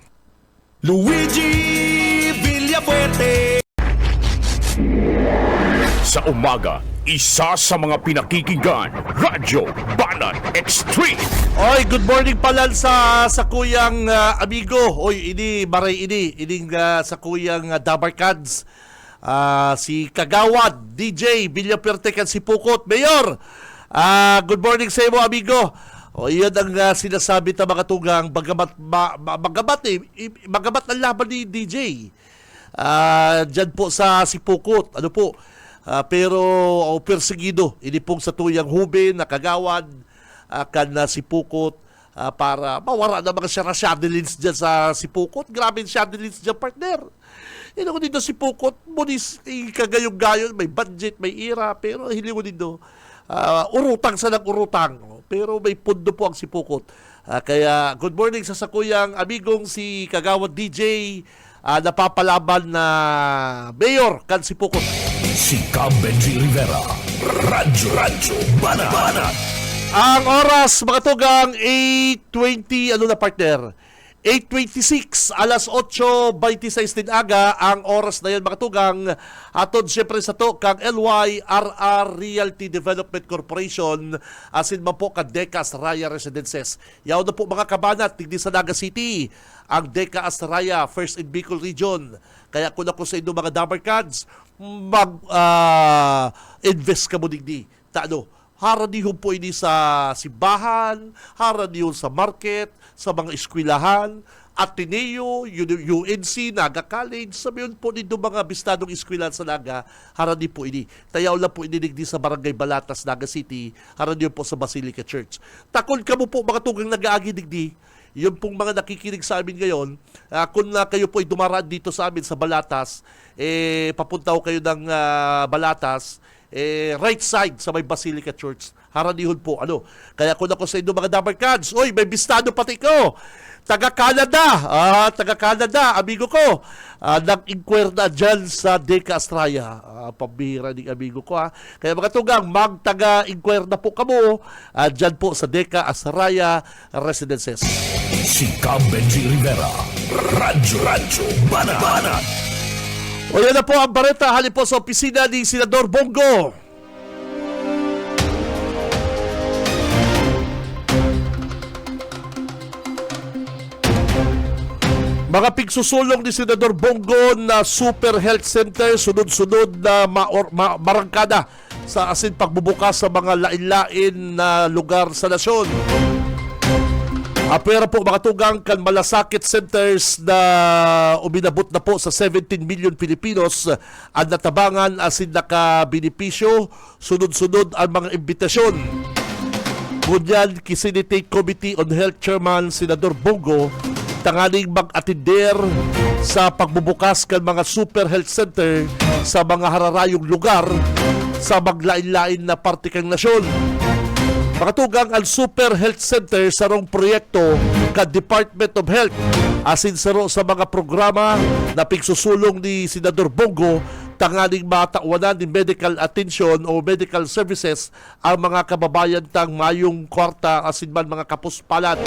Luigi Villafuerte. Sa umaga, isa sa mga pinakikinggan, Radyo Banat Extreme. Oy, good morning pala sa kuyang amigo. Oy, ining sa kuyang Dabarkads. Si Kagawad, DJ, Villafuerte kan si Pukot, Mayor. Good morning sa iyo, amigo. Iyan ang sinasabi ng mga tugang bagamat ang laban ni DJ. Diyan po sa Sipukot, pero perseguido, ini pong sa tuyang hubin, nakagawad, kan Sipukot, para mawara na mga shadelins dyan sa Sipukot. Grabe yung shadelins dyan, partner. Ko dito Sipukot, munis, kagayong-gayon, may budget, may ira, pero hindi ko dito, urutang sa nag-urutang. Pero may pundo po ang Sipukot. Kaya good morning sa sakuyang amigong si Kagawad DJ, napapalaban na Mayor kan Sipukot. Si Cam Benji Rivera. Radyo Banana. Ang oras mga tugang 8:20 partner? 8:26, alas 8:26 din aga ang oras na yan mga tugang. Atod siyempre sa to kang LYRR Realty Development Corporation, asin man po kang Deca Astraya Residences. Yaw na po mga kabanat, tigdi sa Naga City ang Deca Astraya First in Bicol Region. Kaya kung ako sa inyo mga Dabarkads, mag-invest ka mo digdi. Haradihon po ini sa simbahan, haradihon sa market, sa mga eskwelahan, Ateneo, UNC, Naga College, sabihin po dito mga bistadong eskwelahan sa Naga, haradi po ini. Tayaw lang po iniligdi sa Barangay Balatas, Naga City, haradi po sa Basilica Church. Takon ka mo po mga tugang nag-aagi digdi, yun pong mga nakikinig sa amin ngayon, kung kayo po ay dumaraan dito sa amin sa Balatas, papunta ko kayo ng Balatas, right side sa may Basilica Church, haradihon po, Kaya kung ako sa inyo mga Dabarkads, oy, may bistado pati ko, taga-Canada, amigo ko, nag-inquire na dyan sa Deca Estrella, pambihira ng amigo ko, Kaya mga tugang, mag-taga-inquire na po kamo, dyan po sa Deca Estrella Residences. Si Cam Benji Rivera. Radyo Banat. O yan na po ang bareta halip po sa opisina ni Senador Bongo. Mga pigsusulong ni Senador Bongo na Super Health Center, sunod-sunod na marangkada sa asin pagbubukas sa mga lain-lain na lugar sa nasyon. Apera po mga tugang kan malasakit centers na uminabot na po sa 17 million Pilipinos ang natabangan asin nakabenepisyo, sunod-sunod ang mga imbitasyon. Ngunyan, Kisinitate Committee on Health Chairman Senador Bongo tanganing mag-atinder sa pagbubukas kan mga super health center sa mga hararayong lugar sa maglain-lain na parte kang nasyon. Makatugang ang Super Health Center sa rong proyekto ka Department of Health asin saro sa mga programa na pigsusulong ni Senador Bongo tanganing matauwanan ni medical attention o medical services ang mga kababayan tang mayong kwarta asin man mga kapuspalan.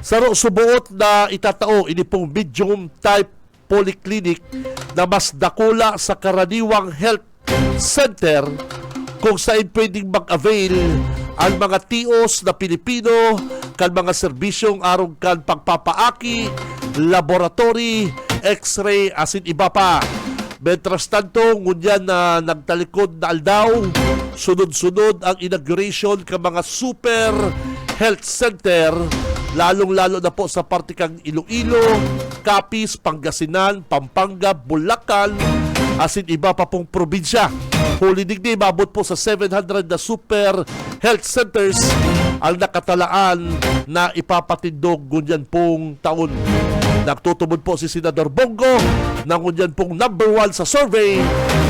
Saro subuot na itatao ini pong medium type polyclinic na mas dakula sa karaniwang health center kung saan pwedeng mag-avail ang mga tios na Pilipino kan mga serbisyong arong kan pagpapaaki, laboratory, x-ray, asin iba pa. Mentras tanto, ngunyan na nagtalikod na aldaw, sunod-sunod ang inauguration ka mga super health center, lalong-lalo na po sa parte kang Iloilo, Capiz, Pangasinan, Pampanga, Bulacan, asin iba pa pong probinsya. Huli digdi, mabot po sa 700 na super health centers ang nakatalaan na ipapatindog ngunyan pong taon. Nagtutubod po si Senador Bongo na ngunyan pong number 1 sa survey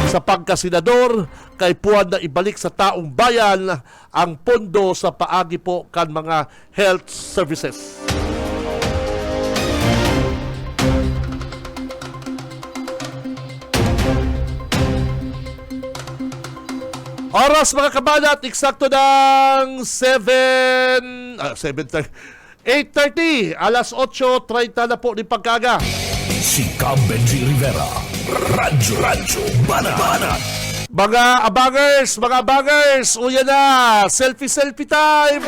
sa pagkasenador kay puwan na ibalik sa taong bayan ang pondo sa paagi po kan mga health services. Oras mga kabanat, eksakto ng 8:30, alas 8:30 na po ni pagkaga. Si Cam Benji Rivera. Radyo Banat. Mga abangers, uya na, selfie time.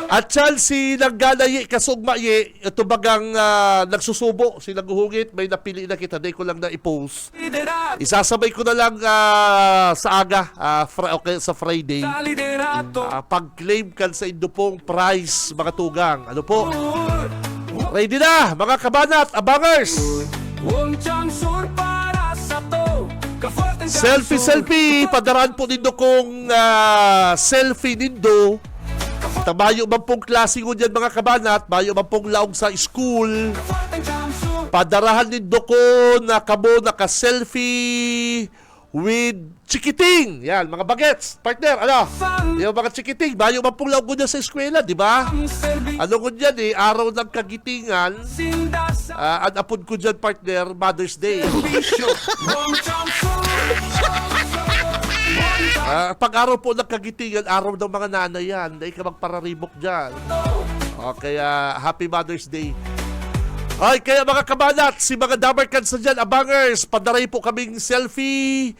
At si naggalayi kasugmayi, ito bagang nagsusubo, si naghuhungit, may napili na kita, day ko lang na i-post. Isasabay ko na lang sa aga, sa Friday, pag-claim kan sa Indopong prize, mga tugang. Ano po? Ready na, mga kabanat, abangers! Selfie, padaraan po nindo kong selfie nindo. Mayo man pong klase ko dyan mga kabanat, mayo man pong laog sa school. Padarahan nindo ko na kamo naka-selfie with chikiting. Yan, mga bagets, partner, yung mga chikiting, mayo man pong laog ko dyan sa eskwela, di ba? Ano ko dyan araw ng kagitingan, ang apod ko dyan, partner, Mother's Day. Pag-araw po ng kagitingan, araw ng mga nanay yan. Dahil ka magpararibok dyan. Okay, Happy Mother's Day. Ay, kaya mga kabanat, si mga Dabarkads na dyan, abangers, padaray po kaming selfie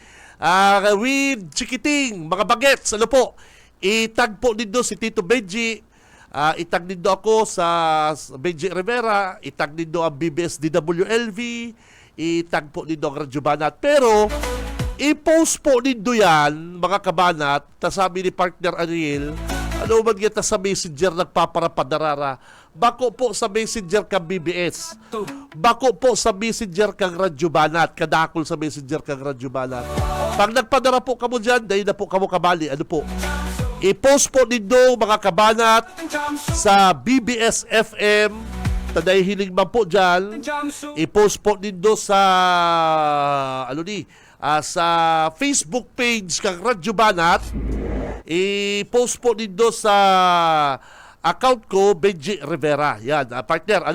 with chikiting, mga bagets. Ano po, itag po nindo si Tito Benji, itag nindo ako sa Benji Rivera, itag nindo ang BBS DWLV, itag po nindo ang Radyo Banat. Pero, i-post po nindo yan, mga kabanat, sabi ni partner Ariel, ano man kita sa messenger nagpaparapadarara, bako po sa messenger kang BBS, bako po sa messenger kang Radyo Banat, kadakol sa messenger kang Radyo Banat. Pag nagpadara po kamo dyan, dahil na po kamo kabali, ano po, i-post po nindo mga kabanat sa BBS FM, taday hiling man po dyan, i-post po nindo sa, sa Facebook page kang Radyo Banat, i-post po nindo sa account ko, Benji Rivera. Yan, partner,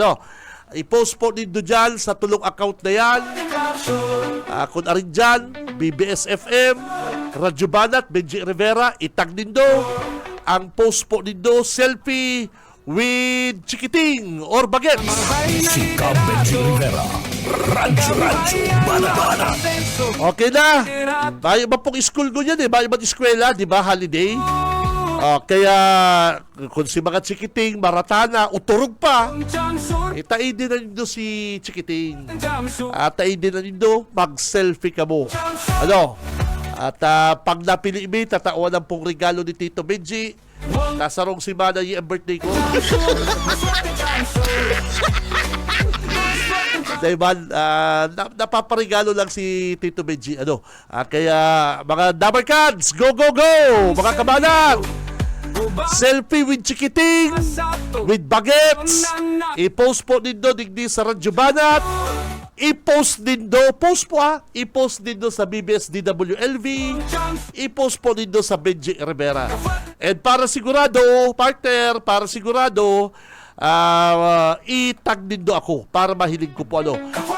i-post po nindo dyan sa tulong account na yan. Kung arin dyan, BBS FM, Radyo Banat, Benji Rivera, itag nindo. Ang post po nindo, selfie with Chikiting or Bagets. Si Cam Benji Rivera. Radyo Banat. Okay na. Bayo ba pong school ko yan Bayo ba eskwela, di ba? Holiday. Kaya kung si mga Chikiting, maratana, uturog pa. Taidin na nindo si Chikiting. Taidin na nindo, mag-selfie ka mo. At pag napili mi, tatawan ang pong regalo ni Tito Benji. Nasarong si Mana yung birthday ko. Diba, napaparigalo lang si Tito Benji. Kaya mga Dabarkads, go, go, go! Mga kabanat! Selfie with Chikiting, with Bagets. I-post po nindo digdi sa Radyo Banat. I-post nindo, i-post nindo sa BBS DWLV. I-post po nindo sa Benji Rivera. And para sigurado, partner, itag nindo ako para mahilig ko po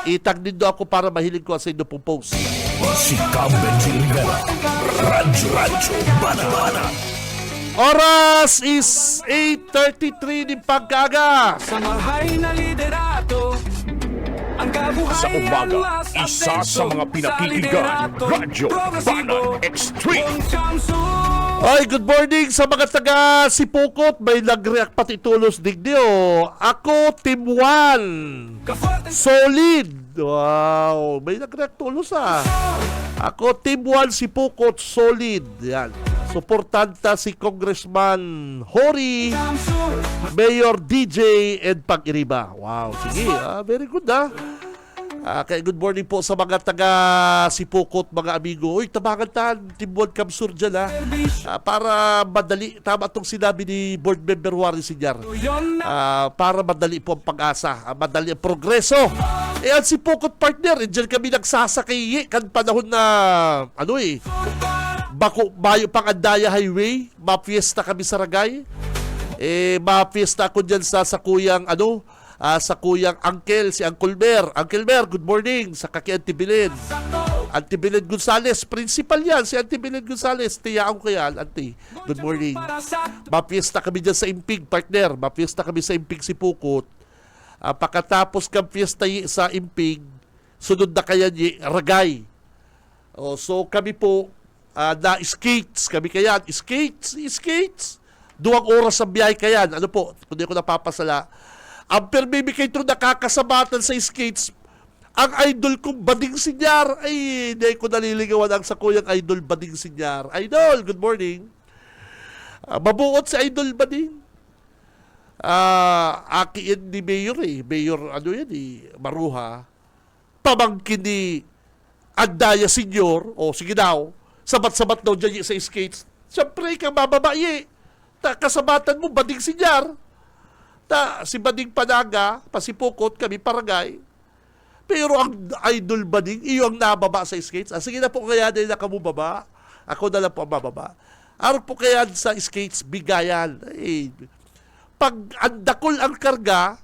itag nindo ako para mahilig ko sa inyo pong post. Si Cam Benji Rivera. Radyo Banat. Oras is 8:33 ng pagkaga. Sa mahay na liderato, ang Sa kabuhayan umaga, isa sa mga pinakikinggan, Radyo Banat Extreme. Ay, good morning sa mga taga Sipukot. May nag-react pati tulos digdio. Ako, Team 1. Solid. Wow, may nag-react tulos Ako, Team 1 Sipukot, solid. Yan. Suportanta si Congressman Hori, Mayor DJ, and Pag-iriba. Wow, sige. Very good kaya good morning po sa mga taga Sipukot, mga amigo. Uy, tabangan Team 1 Kamsur dyan para madali, tama itong sinabi ni Board Member Warren Sinyar. Para madali po ang pag-asa, madali ang progreso. Ang Sipukot partner, dyan kami nagsasakay kan panahon na, bayo pang Andaya Highway, mapiesta kami sa Ragay. Mapiesta ako dyan sa kuyang, sa kuyang Uncle, si Uncle Mer. Uncle Mer, good morning. Sa kaki Antibilin. Antibilin Gonzales, principal yan. Si Antibilin Gonzales, tiyaan ko yan, Auntie. Good morning. Mapiesta kami dyan sa Impig, partner. Mapiesta kami sa Impig Sipukot. Pagkatapos kang fiesta sa Impig, sunod na kaya ni Ragay. So kami po, na skates. Kami kaya, skates. 2 oras sa biyahe kayan. Kung di ko napapasala. Ang permimi kayo ito nakakasabatan sa skates, ang idol kong Bading Sinyar. Ay, hindi ko naliligawan ang sa kuyang idol Bading Sinyar. Idol, good morning. Mabuot si Idol Bading. Aki yan ni Mayor Mayor, Maruha. Pamangkin ni Andaya Senior. Sige daw. Sabat-sabat daw dyan sa skates. Siyempre, kang mababaye. Kasabatan mo, Bading Sinyar. Si Bading Panaga, Pasipukot, kami Paragay. Pero ang idol Bading, iyo ang nababa sa skates. Sige na po kaya dahil nakamubaba. Ako na lang po ang mababa. Araw po kaya sa skates, bigayan. Pag dakol ang karga,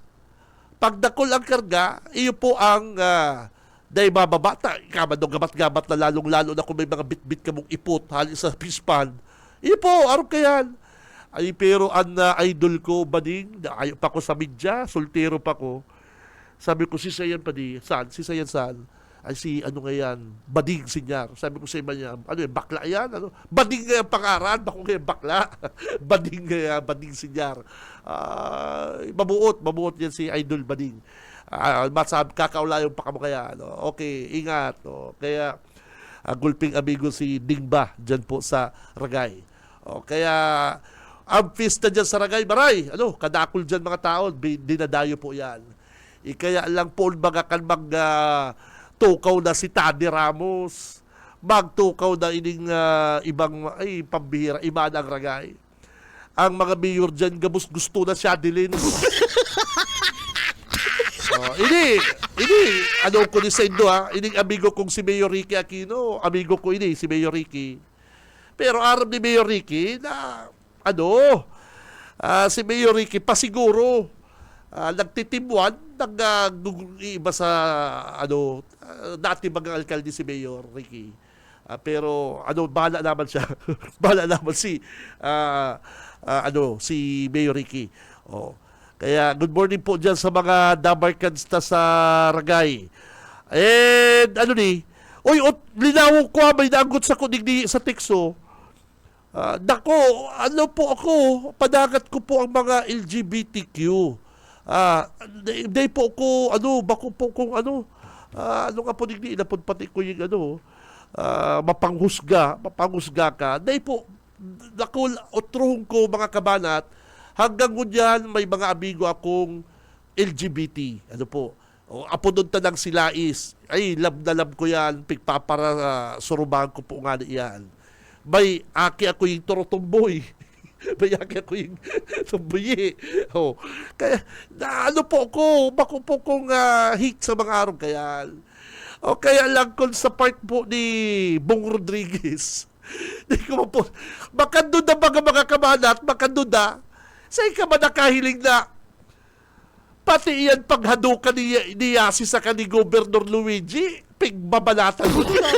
iyo po ang dahil mababa. Kamadong gabat-gabat na lalong-lalo na kung may mga bit-bit ka mong ipot halin sa pispan. Iyo po, araw kaya. Pero ang idol ko, Bading, ayaw pa ko sa media, soltero pa ko. Sabi ko, si Sayan Bading, saan? Si Sayan saan? Ay, Bading Sinyar. Sabi ko sa iba niya, bakla yan? Bading nga pangaran, bako nga bakla. Bading Sinyar. Mabuot yan si Idol Bading. Masab kakaulayon pa kamo kaya. No? Okay, ingat. No? Kaya gulping amigo si Dingba dyan po sa Ragay. Kaya ang pista dyan sa Ragay, maray, kadakol dyan mga tao, dinadayo po yan. Kaya lang po mga kan tukaw na si Tani Ramos, magtukaw na ining ibang pambihira, iba na ang Ragay. Ang mga mayor dyan, gabos gusto na siya dilin. Ini, ko ni sa Indo ining amigo kong si Mayor Ricky Aquino, amigo ko ini, si Mayor Ricky. Pero aram ni Mayor Ricky na, si Mayor Ricky, pasiguro, nagtitimuan, iba sa, dati mga alkalde si Mayor Ricky. Pero, bahala naman siya. Bahala naman si Mayor Ricky. Kaya, good morning po dyan sa mga Dabarkans na sa Ragay. And, linawang ko, may nagot sa kunig sa tekso. Dako, ako, padagat ko po ang mga LGBTQ. Hindi po ako, bako po kung nga po digdi, inapod pati ko yung mapanghusga ka. Hindi po, dako, otruhong ko mga kabanat, hanggang ngunyan may mga amigo akong LGBT. Apo doon tanang sila is, love na love ko yan, pigpapara surubahan ko po nga yan. May aki ako yung torotomboy. May aki ako yung tomboy. Kaya, bako po kong hit sa mga araw kaya. Kaya lang kung sa part po ni Bong Rodriguez, di ko po, makandun na mga kamanat, makandun na, sa'yo ka ba nakahiling na pati iyan paghadukan ni Yasi sa kani Gobernador Luigi, pigbabalatan mo nila.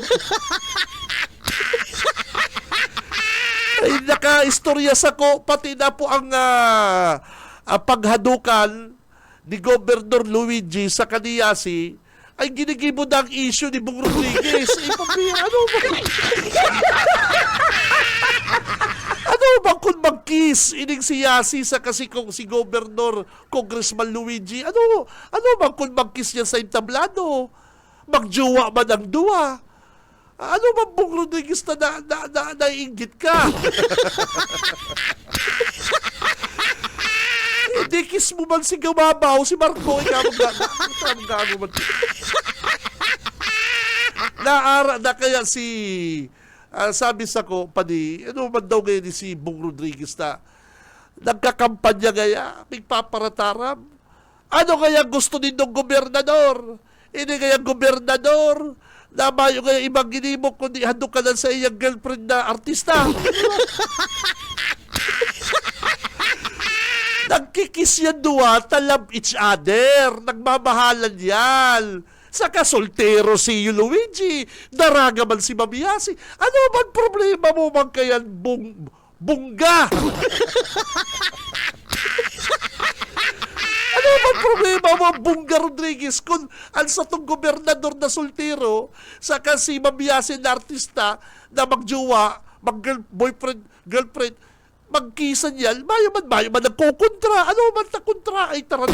Ay, naka-istorya sa ko, pati na po ang paghadukan ni Gobernador Luigi sa kani Yasi, ay ginigibo na ang issue ni Bong Rodriguez. Bang kung mag-kiss ining si Yasi sa kasi kung si Gobernador Congressman Luigi, bang kung mag-kiss niya sa entablado, magjowa man ang duwa, bang Bong Rodriguez na naiinggit ka? Hindi kiss mo man si Gumabaw, si Marco, ikaw gago man. Naara na kaya si sabi sa ko, man daw ngayon si Bong Rodriguez na nagkakampanya gaya, pigpaparataram. Kaya gusto nindong gobernador? Hindi kaya gobernador na mayo kaya ibang ginimok kundi handok ka na sa iyang girlfriend na artista. Nagkikis yan duwa, talab each other, nagmamahalan yan. Saka soltero si Luigi, daraga man si Mabiyasi. Ano bang problema mo man kaya bungga? Ano bang problema mo, Bungga Rodriguez, kung ang sa tong gobernador na soltero, saka si Mabiyasi na artista na magjowa, boyfriend, girlfriend, magkisan yan, mayo man nagkukontra. Ano man ta kontra ay taran.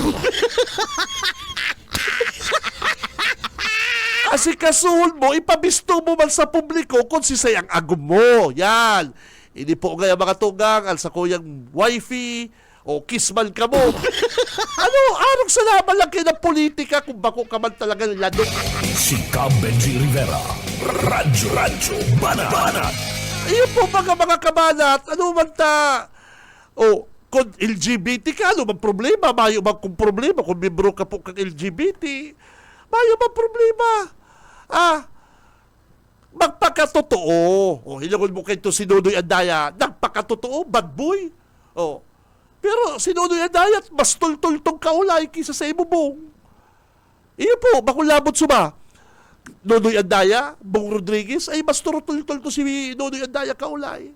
Kasi kasuhol mo, ipabisto mo man sa publiko kung si sayang agum mo. Yan. Hindi po kaya mga tugang, sa kuyang wifey, o kiss man ka mo. Arong salaman lang kayo ng politika kung bako ka man talaga ladok. Si Cam Benji Rivera. Radyo Banat. Iyon po mga kabanat, man ta? Kung LGBT ka, man problema? Mayo man kung problema? Kung membro ka po kang LGBT, mayo man problema? Magpakatotoo. Hilangod mo kayo si Nonoy Andaya, nagpakatotoo, bad boy. Pero si Nonoy Andaya, mas tultultong kaulay kisa sa ibubong. Iyo po, bakulabot suma. Nonoy Andaya, Bong Rodriguez, ay mas turutultol to si Nonoy Andaya kaulay.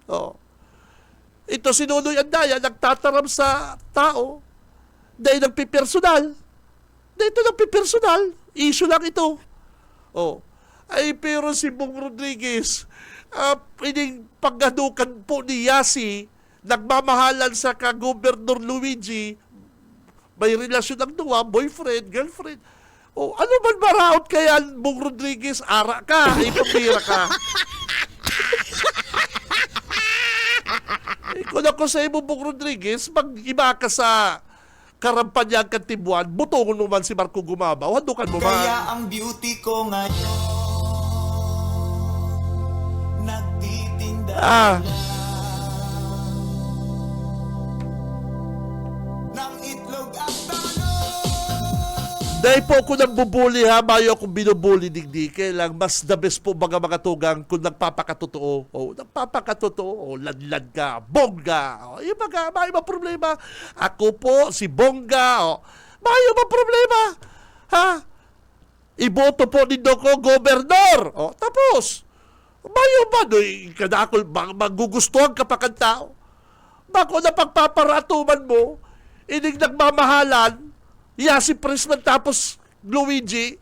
Ito si Nonoy Andaya, nagtataram sa tao, dahil nagpipersonal. Issue lang ito. Ay, pero si Bong Rodriguez, pining paggadukan po ni Yasi, nagmamahalan sa ka-Gobernador Luigi, may relasyon ang duwa, boyfriend, girlfriend. O ano man maraot kaya Bong Rodriguez, ara ka, pambira ka. Kung ako sa imo Bong Rodriguez, mag-iba ka sa karampanyang kantibuan, butongon mo man si Marco Gumabaw, handukan mo Kaya man. ang beauty ko ngayon nagtitinda Ah, ng itlog at talong. dahil po ako nang bubuli ha, mayo akong binubuli digdi. Kailang mas the best po mga tugang kung nagpapakatotoo. O, nagpapakatotoo. O, ladlad ka. Bongga. O, yung mga, may mga problema. Ako po, si Bongga. O, may mga problema. Ha? Iboto po nindo ko, gobernador. O, tapos. May ba, kadakol, magugustuhan ka pa kang tao. Bako na pagpaparatuman mo, inig nagmamahalan, si Prisman tapos Luigi,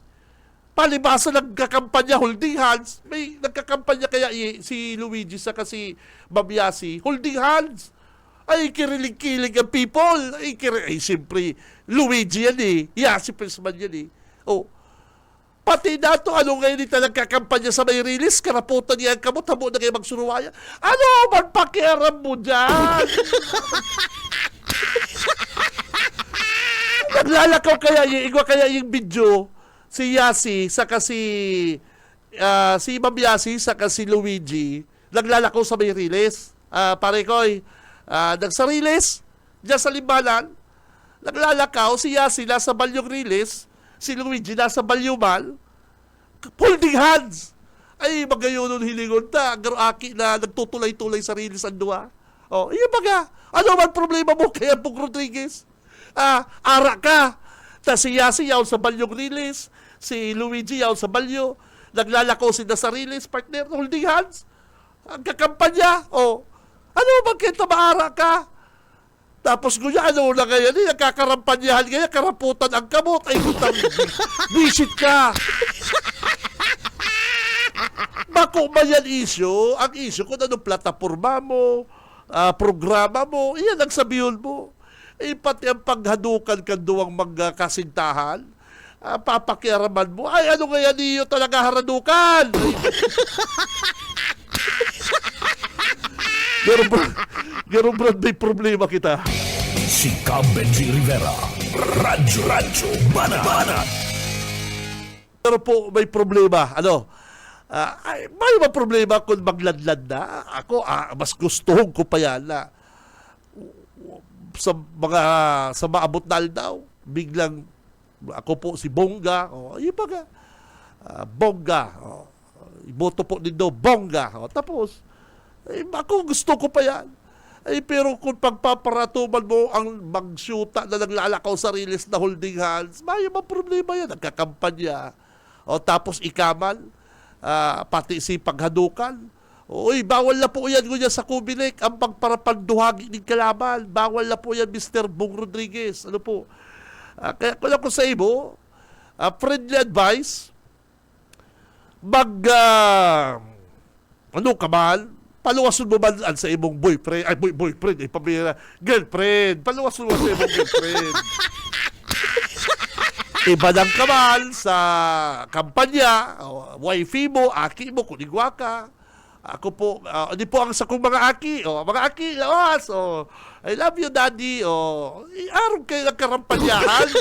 palibasa nagkakampanya holding hands. May nagkakampanya kaya si Luigi sa kasi Babiasi, holding hands. Ay, kirilig-kilig ang people. Ay, siyempre, Luigi yan si Prisman yan Oh, pati na to, ano ngayon dito nagkakampanya sa may release, karaputan niya ang kamot, hamo na kayo magsuruwaya. Ano man pakiaram mo dyan? Naglalakaw kaya igwa kaya yung video si Yasi saka si Ma'am Yasi saka si Luigi naglalakaw sa may release. Pare koy, nagsarilis diyan sa Limbanan, naglalakaw si Yasi nasa Balyong release, si Luigi nasa Balyumal, holding hands. Ay magayon hilingon ta aki na nagtutulay-tulay sa release ang duwa. Oh, iya baga. Ano man problema mo kaya Bong Rodriguez? Ara ka. Ta si Yasi yaw sa Balyong release, si Luigi yaw sa Balyo, naglalako sila sa release, partner, holding hands. Ang kakampanya, ano ba kita maara ka? Tapos gunya, ano na ngayon, nagkakarampanyahan ngayon, karaputan ang kamot, ay kutang visit ka. Bako ba yan issue? Ang issue kung anong plataforma mo, programa mo, iyan ang sabihin mo. Pati ang paghadukan ka duwang magkasintahan, papakiaraman mo, ay ano kaya niyo talaga haradukan? Pero Brad, may problema kita. Si Cam Benji Rivera. Radyo Banat. Pero po may problema. May mga problema kung magladlad na. Ako, mas gustuhong ko pa yan na sa maabot na daw, biglang ako po si Bongga, yung baga, Bongga, iboto po din daw, Bongga, tapos, ako gusto ko pa yan. Pero kung pagpaparatuman mo ang magsyuta na naglalakaw sa release na holding hands, may mga problema yan, nagkakampanya, tapos ikaman, pati si paghadukan. Uy, bawal na po yan ngunya sa Kubilik ang pagparapanduhagi ng kalaban. Bawal na po yan, Mr. Bong Rodriguez. Ano po? Kaya kung ako sa iyo, friendly advice, ano ka man, paluwason mo man sa imong boyfriend, pamira, girlfriend, paluwason mo sa imong girlfriend. Iba ng kamal sa kampanya, wifey mo, aki mo, kunigwa ka. Ako po, hindi po ang sa kong mga aki. Mga aki, I love you, daddy. Araw kayo nagkarampanyahan.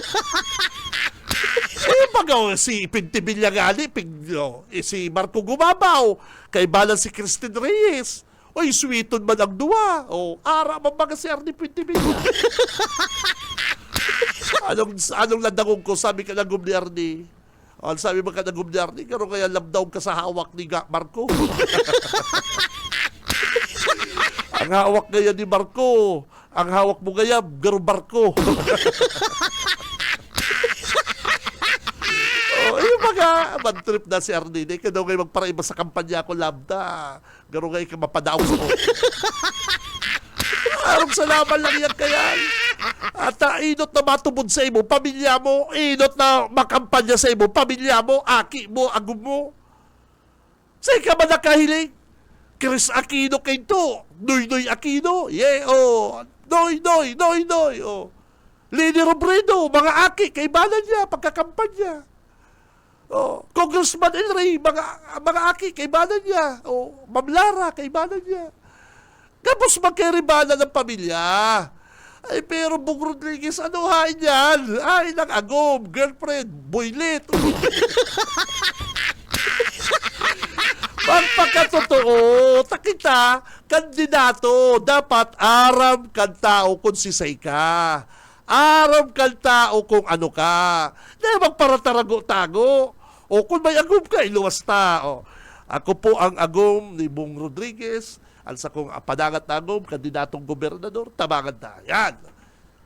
Baga, si Pintibilya gali, si Marco Gumabaw, kay balan si Christine Reyes. Sweeton man ang duwa. Ara mabaga si Arnie Pintibilya. Anong ladangong ko, sabi ka ng ni Arnie? Sabi mo ka ng ni Arnie, karo kaya labdaw ka sa hawak ni Marco. Ang hawak ngayon ni Marco, ang hawak mo ngayon, garo barko. Yung mga bad trip na si Arnie, kaya daw kayo magparaiba sa kampanya ko, labda. Garo kayo ka mapadaos ko. Arong salaman lang yan kaya. At inot na matubod sa imo, pamilya mo, inot na makampanya sa imo, pamilya mo, aki mo, agum mo. Sa'yo ka ba nakahiling? Chris Aquino kayo to. Noy Aquino. Noy. Lini Robredo, mga aki, kaibanan niya, pagkakampanya. Oh, Congressman El Rey, mga aki, kaibanan niya. O, Ma'am Lara, kaibanan niya. Tapos magkiribana ng pamilya. Ay, pero Bong Rodriguez, ano hain yan? Hain ng agom, girlfriend, boylet. Magpakatotoo, takita, kandidato, dapat aram kan tao kung sisay ka. Aram kan tao kung ano ka. Na magparatarago-tago. O kung may agom ka, iluwas ta. O, ako po ang agom ni Bong Rodriguez. Alsa kong padangat na agom, kandidatong gobernador, tabangan ta. Yan.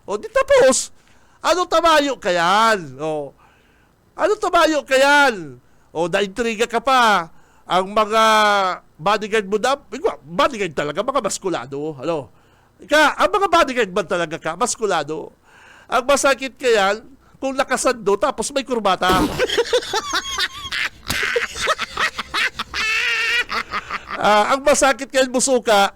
O di tapos, ano tamayo ka yan? O, ano tamayo ka yan? O naintriga ka pa. Ang mga bodyguard mo na, bodyguard talaga, mga maskulado. Ano? Ang mga bodyguard ba talaga ka, maskulado? Ang masakit ka yan, kung nakasando, tapos may kurbata. Ang masakit kayo musuka,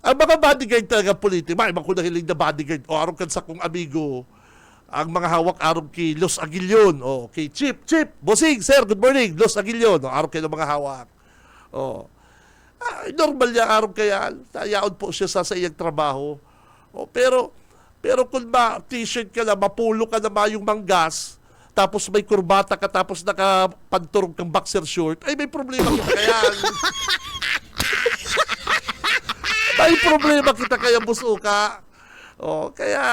ang mga bodyguard talaga politiko, may mga nahiling na bodyguard, o araw kan sa kong amigo, ang mga hawak araw kay Los Aguilion, o kay Chip, Bossing, sir, good morning, Los Aguilion, o araw kayo ng mga hawak. O, normal niya araw kaya, tayaon po siya sa iyang trabaho. O, pero kung t-shirt ka na, mapulo ka na yung manggas, tapos may kurbata ka, tapos nakapanturong kang boxer short, ay may problema kita kaya. May problema kita kaya busuka. O, kaya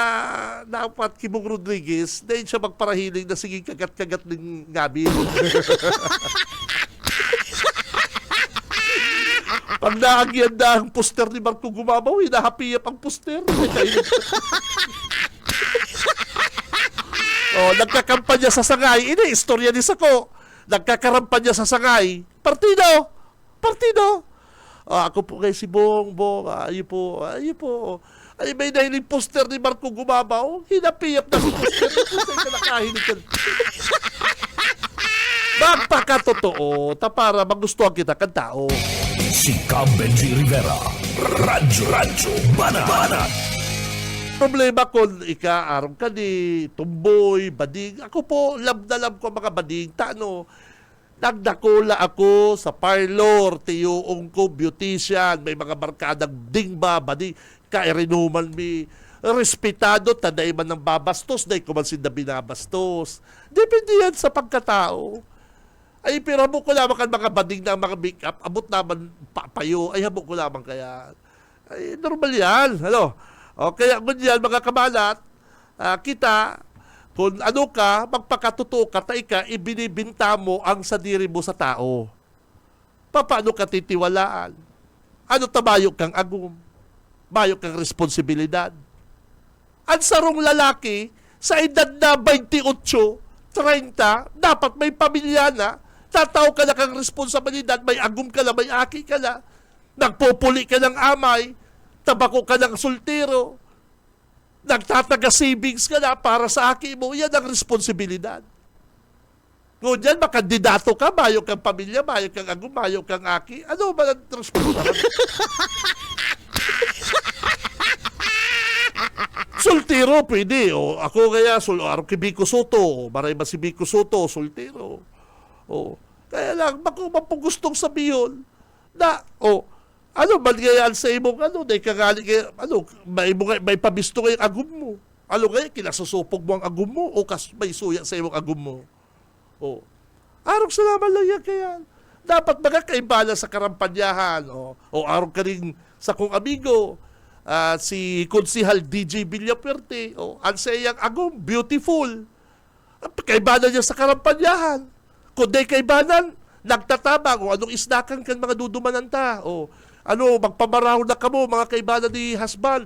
dapat kay Bong Rodriguez, dahil siya magparahiling na sige kagat-kagat ng gabi. Pag naagyan na ang poster ni Marco Gumabaw, hinahapiyap ang poster. Nagkakampanya sa Sangay. Ini, istorya ni Sako. Nagkakarampanya sa Sangay. Partido. Ako po kay si Bong. Ayun po. Ay, may nahiling poster ni Marco Gumabaw. Hinapiyap na si poster. Sa'yo nakahilig ka. Magpakatotoo. Para magustuhan kita kan tao. Si Cab Benji Rivera. Radyo Banat. Problema kung arong ka ni tumboy, bading. Ako po, love na love ko ang mga bading. Nagdakula ako sa parlor, tiyuong ko, beautician, may mga barkadang dingba, bading, kairinuman mi, respetado, taday man ng babastos, dahi ko man sinda binabastos. Depende yan sa pagkatao. Ay, pero habo ko lamang kan mga bading na mga make-up, abot naman papayo, ay habo ko lamang kaya. Ay, normal yan. Ano? O, kaya ganyan, mga kamalat, kita, kung ano ka, magpakatotoo ka, taika, ibinibinta mo ang sadiri mo sa tao. Paano ka titiwalaan? Ano tabayok kang agum? Bayok kang responsibilidad. Ang sarong lalaki, sa edad na 28, 30, dapat may pamilya na, tataw ka na kang responsibilidad, may agum ka na, may aki ka na, nagpupuli ka ng amay, tabako ka ng sultero, nagtataga savings ka na para sa aki mo, yan ang responsibilidad. Kung yan, makandidato ka, mayo kang pamilya, mayo kang agum, mayo kang aki, ano ba ang responsibilidad? Sultero, pwede. O, ako kaya, araw kay Biko Soto, maray ba si Biko Soto, sultero. O, kaya lang, mapugustong sabihin na, ano, maligayaan sa imong, dahil kagali kayo, may pabisto kayong agum mo. Ano kaya, kinasusupog mo ang agum mo, o may suya sa imong agum mo. O, araw salaman lang yan kaya. Dapat magkakaibala sa karampanyahan, o araw ka rin sa kong amigo, si Konsihal DJ Villapuerte, ang sayang agum, beautiful. Kaibala niya sa karampanyahan. Kung di kaibanan, nagtatabang, anong isdakan kan mga dudumanan ta, magpamaraw na ka mo, mga kaibanan ni husband,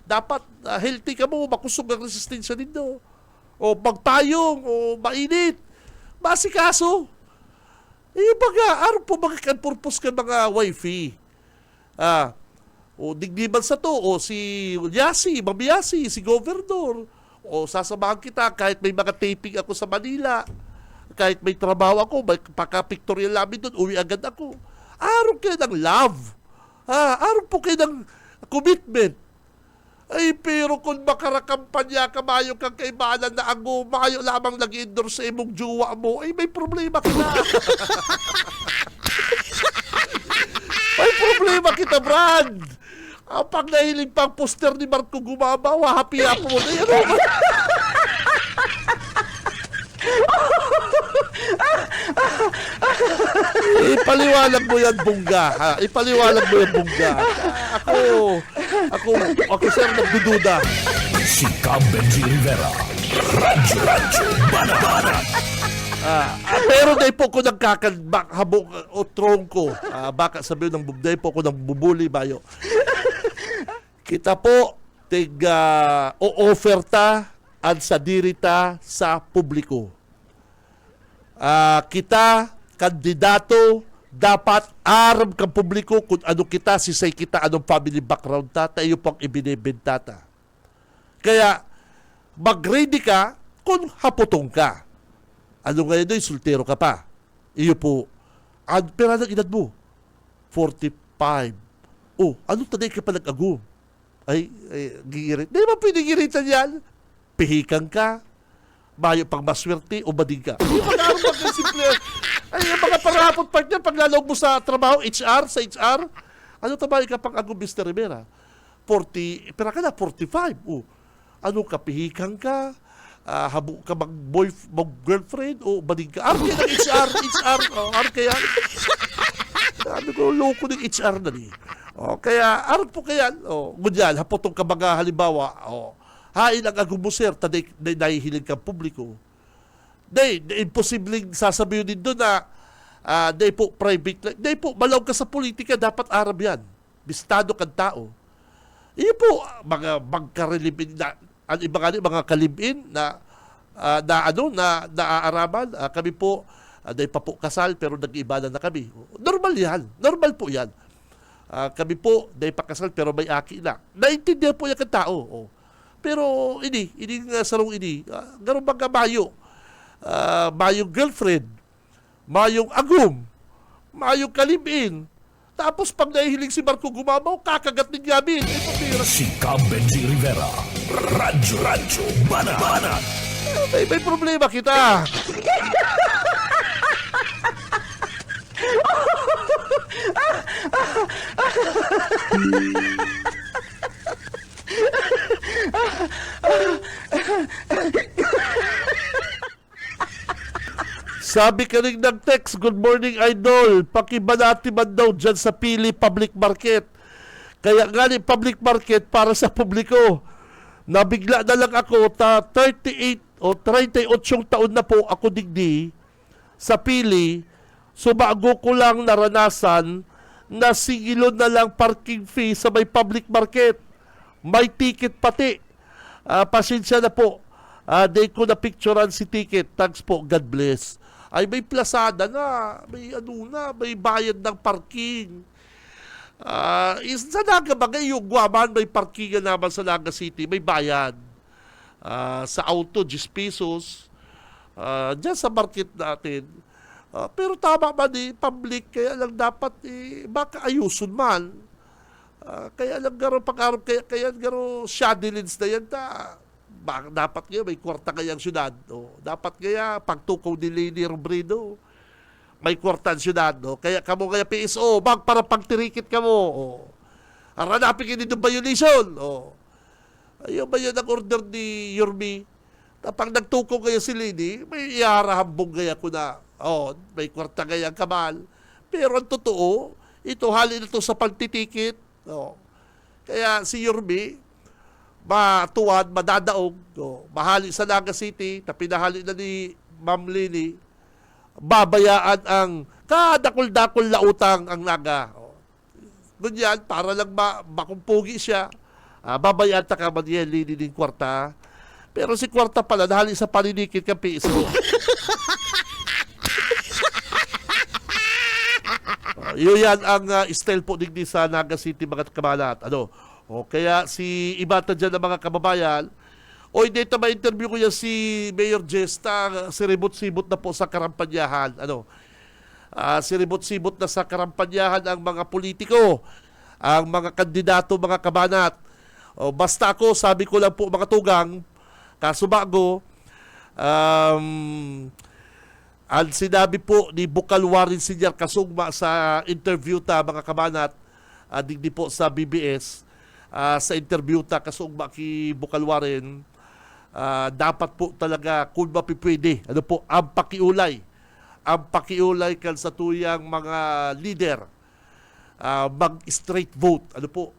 dapat healthy ka mo, makusog ang resistensya nito, magpayong, mainit, masikaso. Araw po purpose ka mga wifey. Digdiban sa to, si Yasi, Ma'am Yasi, si Governor, sasamahan kita kahit may mga taping ako sa Manila, kahit may trabaho ako, may paka-pictorial namin doon, uwi agad ako. Araw kayo ng love. Araw po kayo ng commitment. Ay, pero kung makarakampanya ka, mayo kang kaibanan na ako, mayo lamang nag-endorse sa imong juwa mo, ay may problema kita. May problema kita, Brad. Pag nahiling pang poster ni Marco Gumabaw, happy ako mo na yan. Ipaliwanag mo yan, Bungga. Ha? Ipaliwanag mo yan, Bungga. Ako sir, nagdududa. Si Cam Benji Rivera. Radyo Banat. Pero dahil po ko nagkakabak o trongko. Baka sabihin ng dahil po ko nagbubuli bayo. Kita po o-oferta at sadirita sa publiko. Kita, kandidato, dapat aram kang publiko kung ano kita, sisay kita, anong family background ta, tayo pang ibinibenta ta. Kaya, mag-ready ka kung haputong ka. Ano ngayon doon, sultero ka pa. Iyo po, pera ng edad mo? 45. Oh, ano taday ka pa nag-agum? Ay, gigirit. Di ba pwede giritan yan? Pihikan ka, mayo pang maswerte o bading ka. Hindi pa naroon simple. Ay, yung mga parapot part niya, paglalawag mo sa trabaho, sa HR, ano tabayo ka pang agum, Mr. Rivera? 40, pera ka na, 45. Oh, ano ka, pihikan ka, habo ka mag-girlfriend o bading ka. Arke ng HR, arke yan. Ano ko, loko ng HR na ni. Kaya, arap po kaya, ngunyan, hapotong ka mga halimbawa, hain ang agumuser, taday nahihilig kang publiko. Imposibleng sasabihin din doon na day po private, day po malaw ka sa politika, dapat Arab yan. Bistado kang tao. Iyo po, mga magkarelibin na, ang iba nga mga kalibin na naaaraman. Kami po, day pa po kasal, pero nag-ibanan na kami. Normal yan. Normal po yan. Kami po, day pa kasal, pero may aki na. Naintindihan po yan kang tao. Pero ini nga sarong ini, gano'n baga mayo. Mayong girlfriend, mayong agum, mayong kalibin. Tapos pag nahihiling si Marco Gumabaw, kakagat ng yamin. Si Cam Benji Rivera. Radyo Banat. May problema kita. Sabi ka rin ng text, good morning idol, pakibanati man daw dyan sa Pili Public Market. Kaya nga ni public market para sa publiko. Nabigla na lang ako, 38 o 38 taon na po ako digdi sa Pili. Sumago ko lang naranasan na singilon na lang parking fee sa may public market. May ticket pati. Pasensya na po. Day ko na picturean si ticket. Thanks po. God bless. Ay may plasada na. May bayad ng parking. Sa Naga Bagay, yung Guaman, may parkingan naman sa Naga City. May bayad. Sa auto, 10 pesos. Diyan sa market natin. Pero tama man public, kaya lang dapat baka ayusun man. Kaya lang garo pag-arap, kaya garo shadilins na yan dapat kaya may kwarta kayang syudad. Dapat kaya pagtukaw ni Leni Robredo, may kwarta ang syudad. Kaya kamo kaya PSO, para pagtirikit kamo. Haranapin kayo nito violation. Ayaw ba yun ang order ni Yormi? Pag nagtukaw kayo si Leni, may iharahambong kaya ko na, may kwarta kayang kamal. Pero ang totoo, ito halin ito sa pagtitikit. Kaya si Yormi, matuwad, madadaog, mahali sa Naga City, na pinahali na ni Ma'am Leni, babayaan ang kadakol-dakol na utang ang Naga. Ganyan, para lang makumpugi siya, babayaan ta ka man yan, Leni ng kwarta. Pero si kwarta pala, nahali sa paninikit kang piso. Yun yan ang style po digdi sa Naga City, mga kamalat. Kaya si ibata dyan ng mga kababayan, dito ma-interview ko yan si Mayor Jesta, siribot-sibot na po sa karampanyahan. Siribot-sibot na sa karampanyahan ang mga politiko, ang mga kandidato, mga kabanat. O, basta ako, sabi ko lang po mga tugang, kaso bago, ang sinabi po ni Bukalwarin Sr. Kasugma sa interview ta mga kamanat, digdi po sa BBS, sa interview ta Kasugma ki Bukalwarin, dapat po talaga kung mapipwede, ano po, ang pakiulay kan sa tuyang mga leader, mag-straight vote, ano po,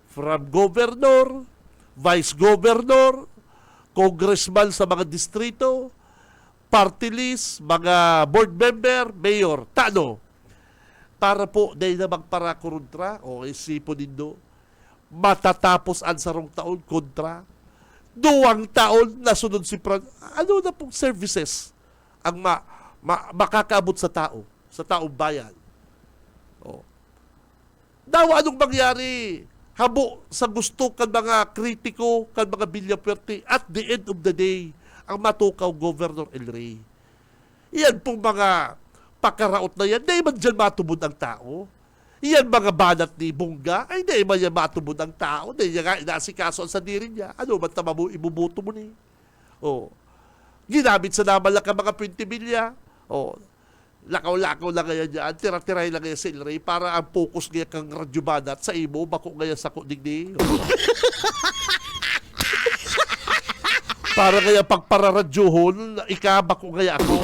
from governor, vice governor, congressman sa mga distrito, party list, mga board member, mayor, tano. Para po dahil na magparakuruntra, o isipo nindo, matatapos ang sarong taon kontra, 2 taon na sunod si ano na pong services ang makakaabot sa tao, sa taong bayan. O. Dawa anong mangyari? Habo sa gusto kan mga kritiko, kan mga bilyapwerte, at the end of the day, ang matukaw Governor El Rey. Iyan pong mga pakaraot na yan, di man dyan matubod ang tao. Iyan mga banat ni Bunga, ay di man yan matubod ang tao, di niya nga inasikaso ang sadiri niya. Ano man tama mo, ibubuto mo ni? O, ginamit sa naman lang ka mga 20 milya. O, lakaw-lakaw lang kaya dyan, tira-tiray lang kaya si El Rey para ang focus kaya kang radyo banat sa imo, bako kaya sa kudigdi. Para kaya pagpararadyohon, ikabako kaya ako.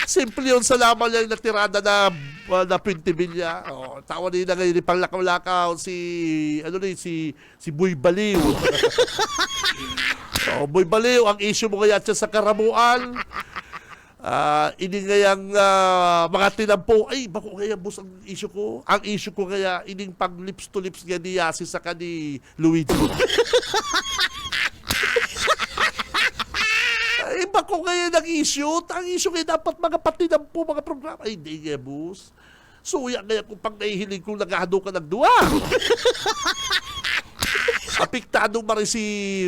Simple yun, salamat lang na tirada na 20 milya. Tawa nila ngayon ni panglakaw-lakaw si Boy Baliw. Boy Baliw, ang issue mo kaya sa karamuan. Ini ngayang mga tinampo, ay, bako kaya boss ang issue ko? Ang issue ko kaya, ining pag lips to lips nga ni Yasi sa kani Luigi. Iba ko ngayon ang issue. Ang issue ngayon dapat mga patinampo, mga programa. Ay, hindi nga, boss. Suya kaya kung pang nahihiling kung naghahado ka ng duwa. Apektado ba rin si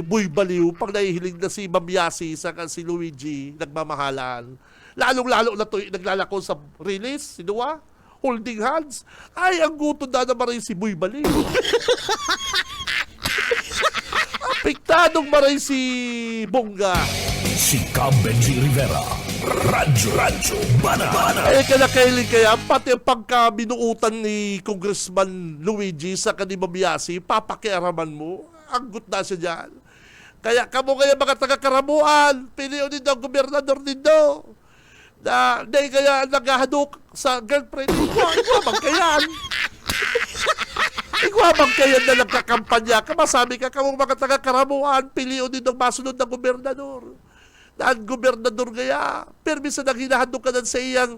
Boy Baliw pag nahihiling na si Ma'am Yasi sa si Luigi nagmamahalan. Lalong-lalo na ito naglalako sa release, si Dua, holding hands. Ay, ang guto na naman rin si Boy Baliw. Apektadong maray si Bunga. Si Cam Benji Rivera. Radyo Banana. Ay, kinakailing kaya, pati ang pagkabinuutan ni Congressman Luigi sa kanibang Yasi, papakiaraman mo. Ang gut na siya dyan. Kaya kamo kaya mga taga-Karamuan, piliyo din ang gobernador nindo. Na, di kaya naghahadok sa girlfriend. Iguamang kayan. Iguamang kayan na nagkakampanya. Kamasabi ka, kamo mga taga-Karamuan, piliyo din ang masunod na gobernador. Dahil gobernador kaya, permisa nang hinahando ka sa iyang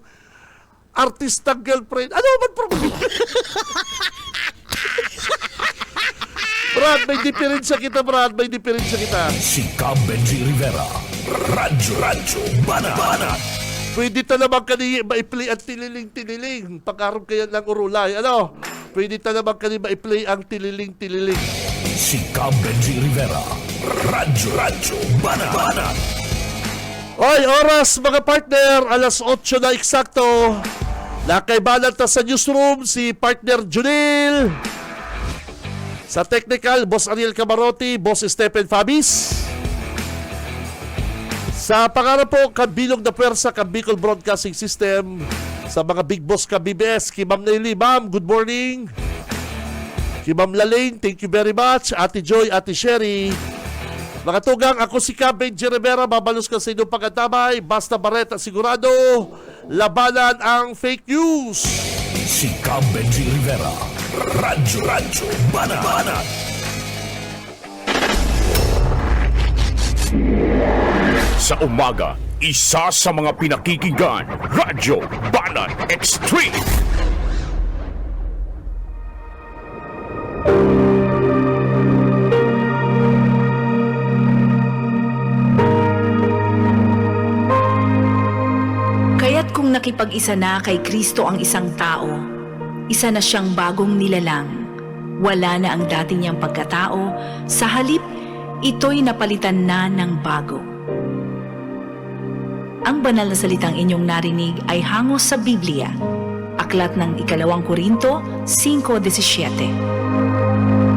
artistang girlfriend. Ano man problema? Brad, may diferensya kita, Brad. May diferensya kita. Si Cam Benji Rivera. Radyo Banana. Pwede talagang kani ma-play ang tililing-tililing. Pagkaroon kaya ng urulay. Ano? Pwede talagang kani ma-play ang tililing-tililing. Si Cam Benji Rivera. Radyo Banana. Oy, oras mga partner, alas 8 na eksakto. Nakaibalan ta sa newsroom si partner Junil. Sa technical, Boss Ariel Camarote, Boss Stephen Fabis. Sa pangarap po, kabilog na pwersa, Bicol Broadcasting System. Sa mga big boss ka BBS, kay Ma'am Nelly, Ma'am, good morning. Kay Ma'am Lalaine, thank you very much. Ate Joy, Ate Sherry. Mga tugang, ako si Cam Benji Rivera, babalos ka sa inyong pagkatabay, basta bareta sigurado, labanan ang fake news. Si Cam Benji Rivera. Radyo Banana. Sa umaga, isa sa mga pinakikinggan, Radyo Banan Extreme. Kaya't kung nakipag-isa na kay Kristo ang isang tao, isa na siyang bagong nilalang. Wala na ang dati niyang pagkatao, sa halip, ito'y napalitan na ng bago. Ang banal na salitang inyong narinig ay hango sa Biblia. Aklat ng 2 Korinto 5:17.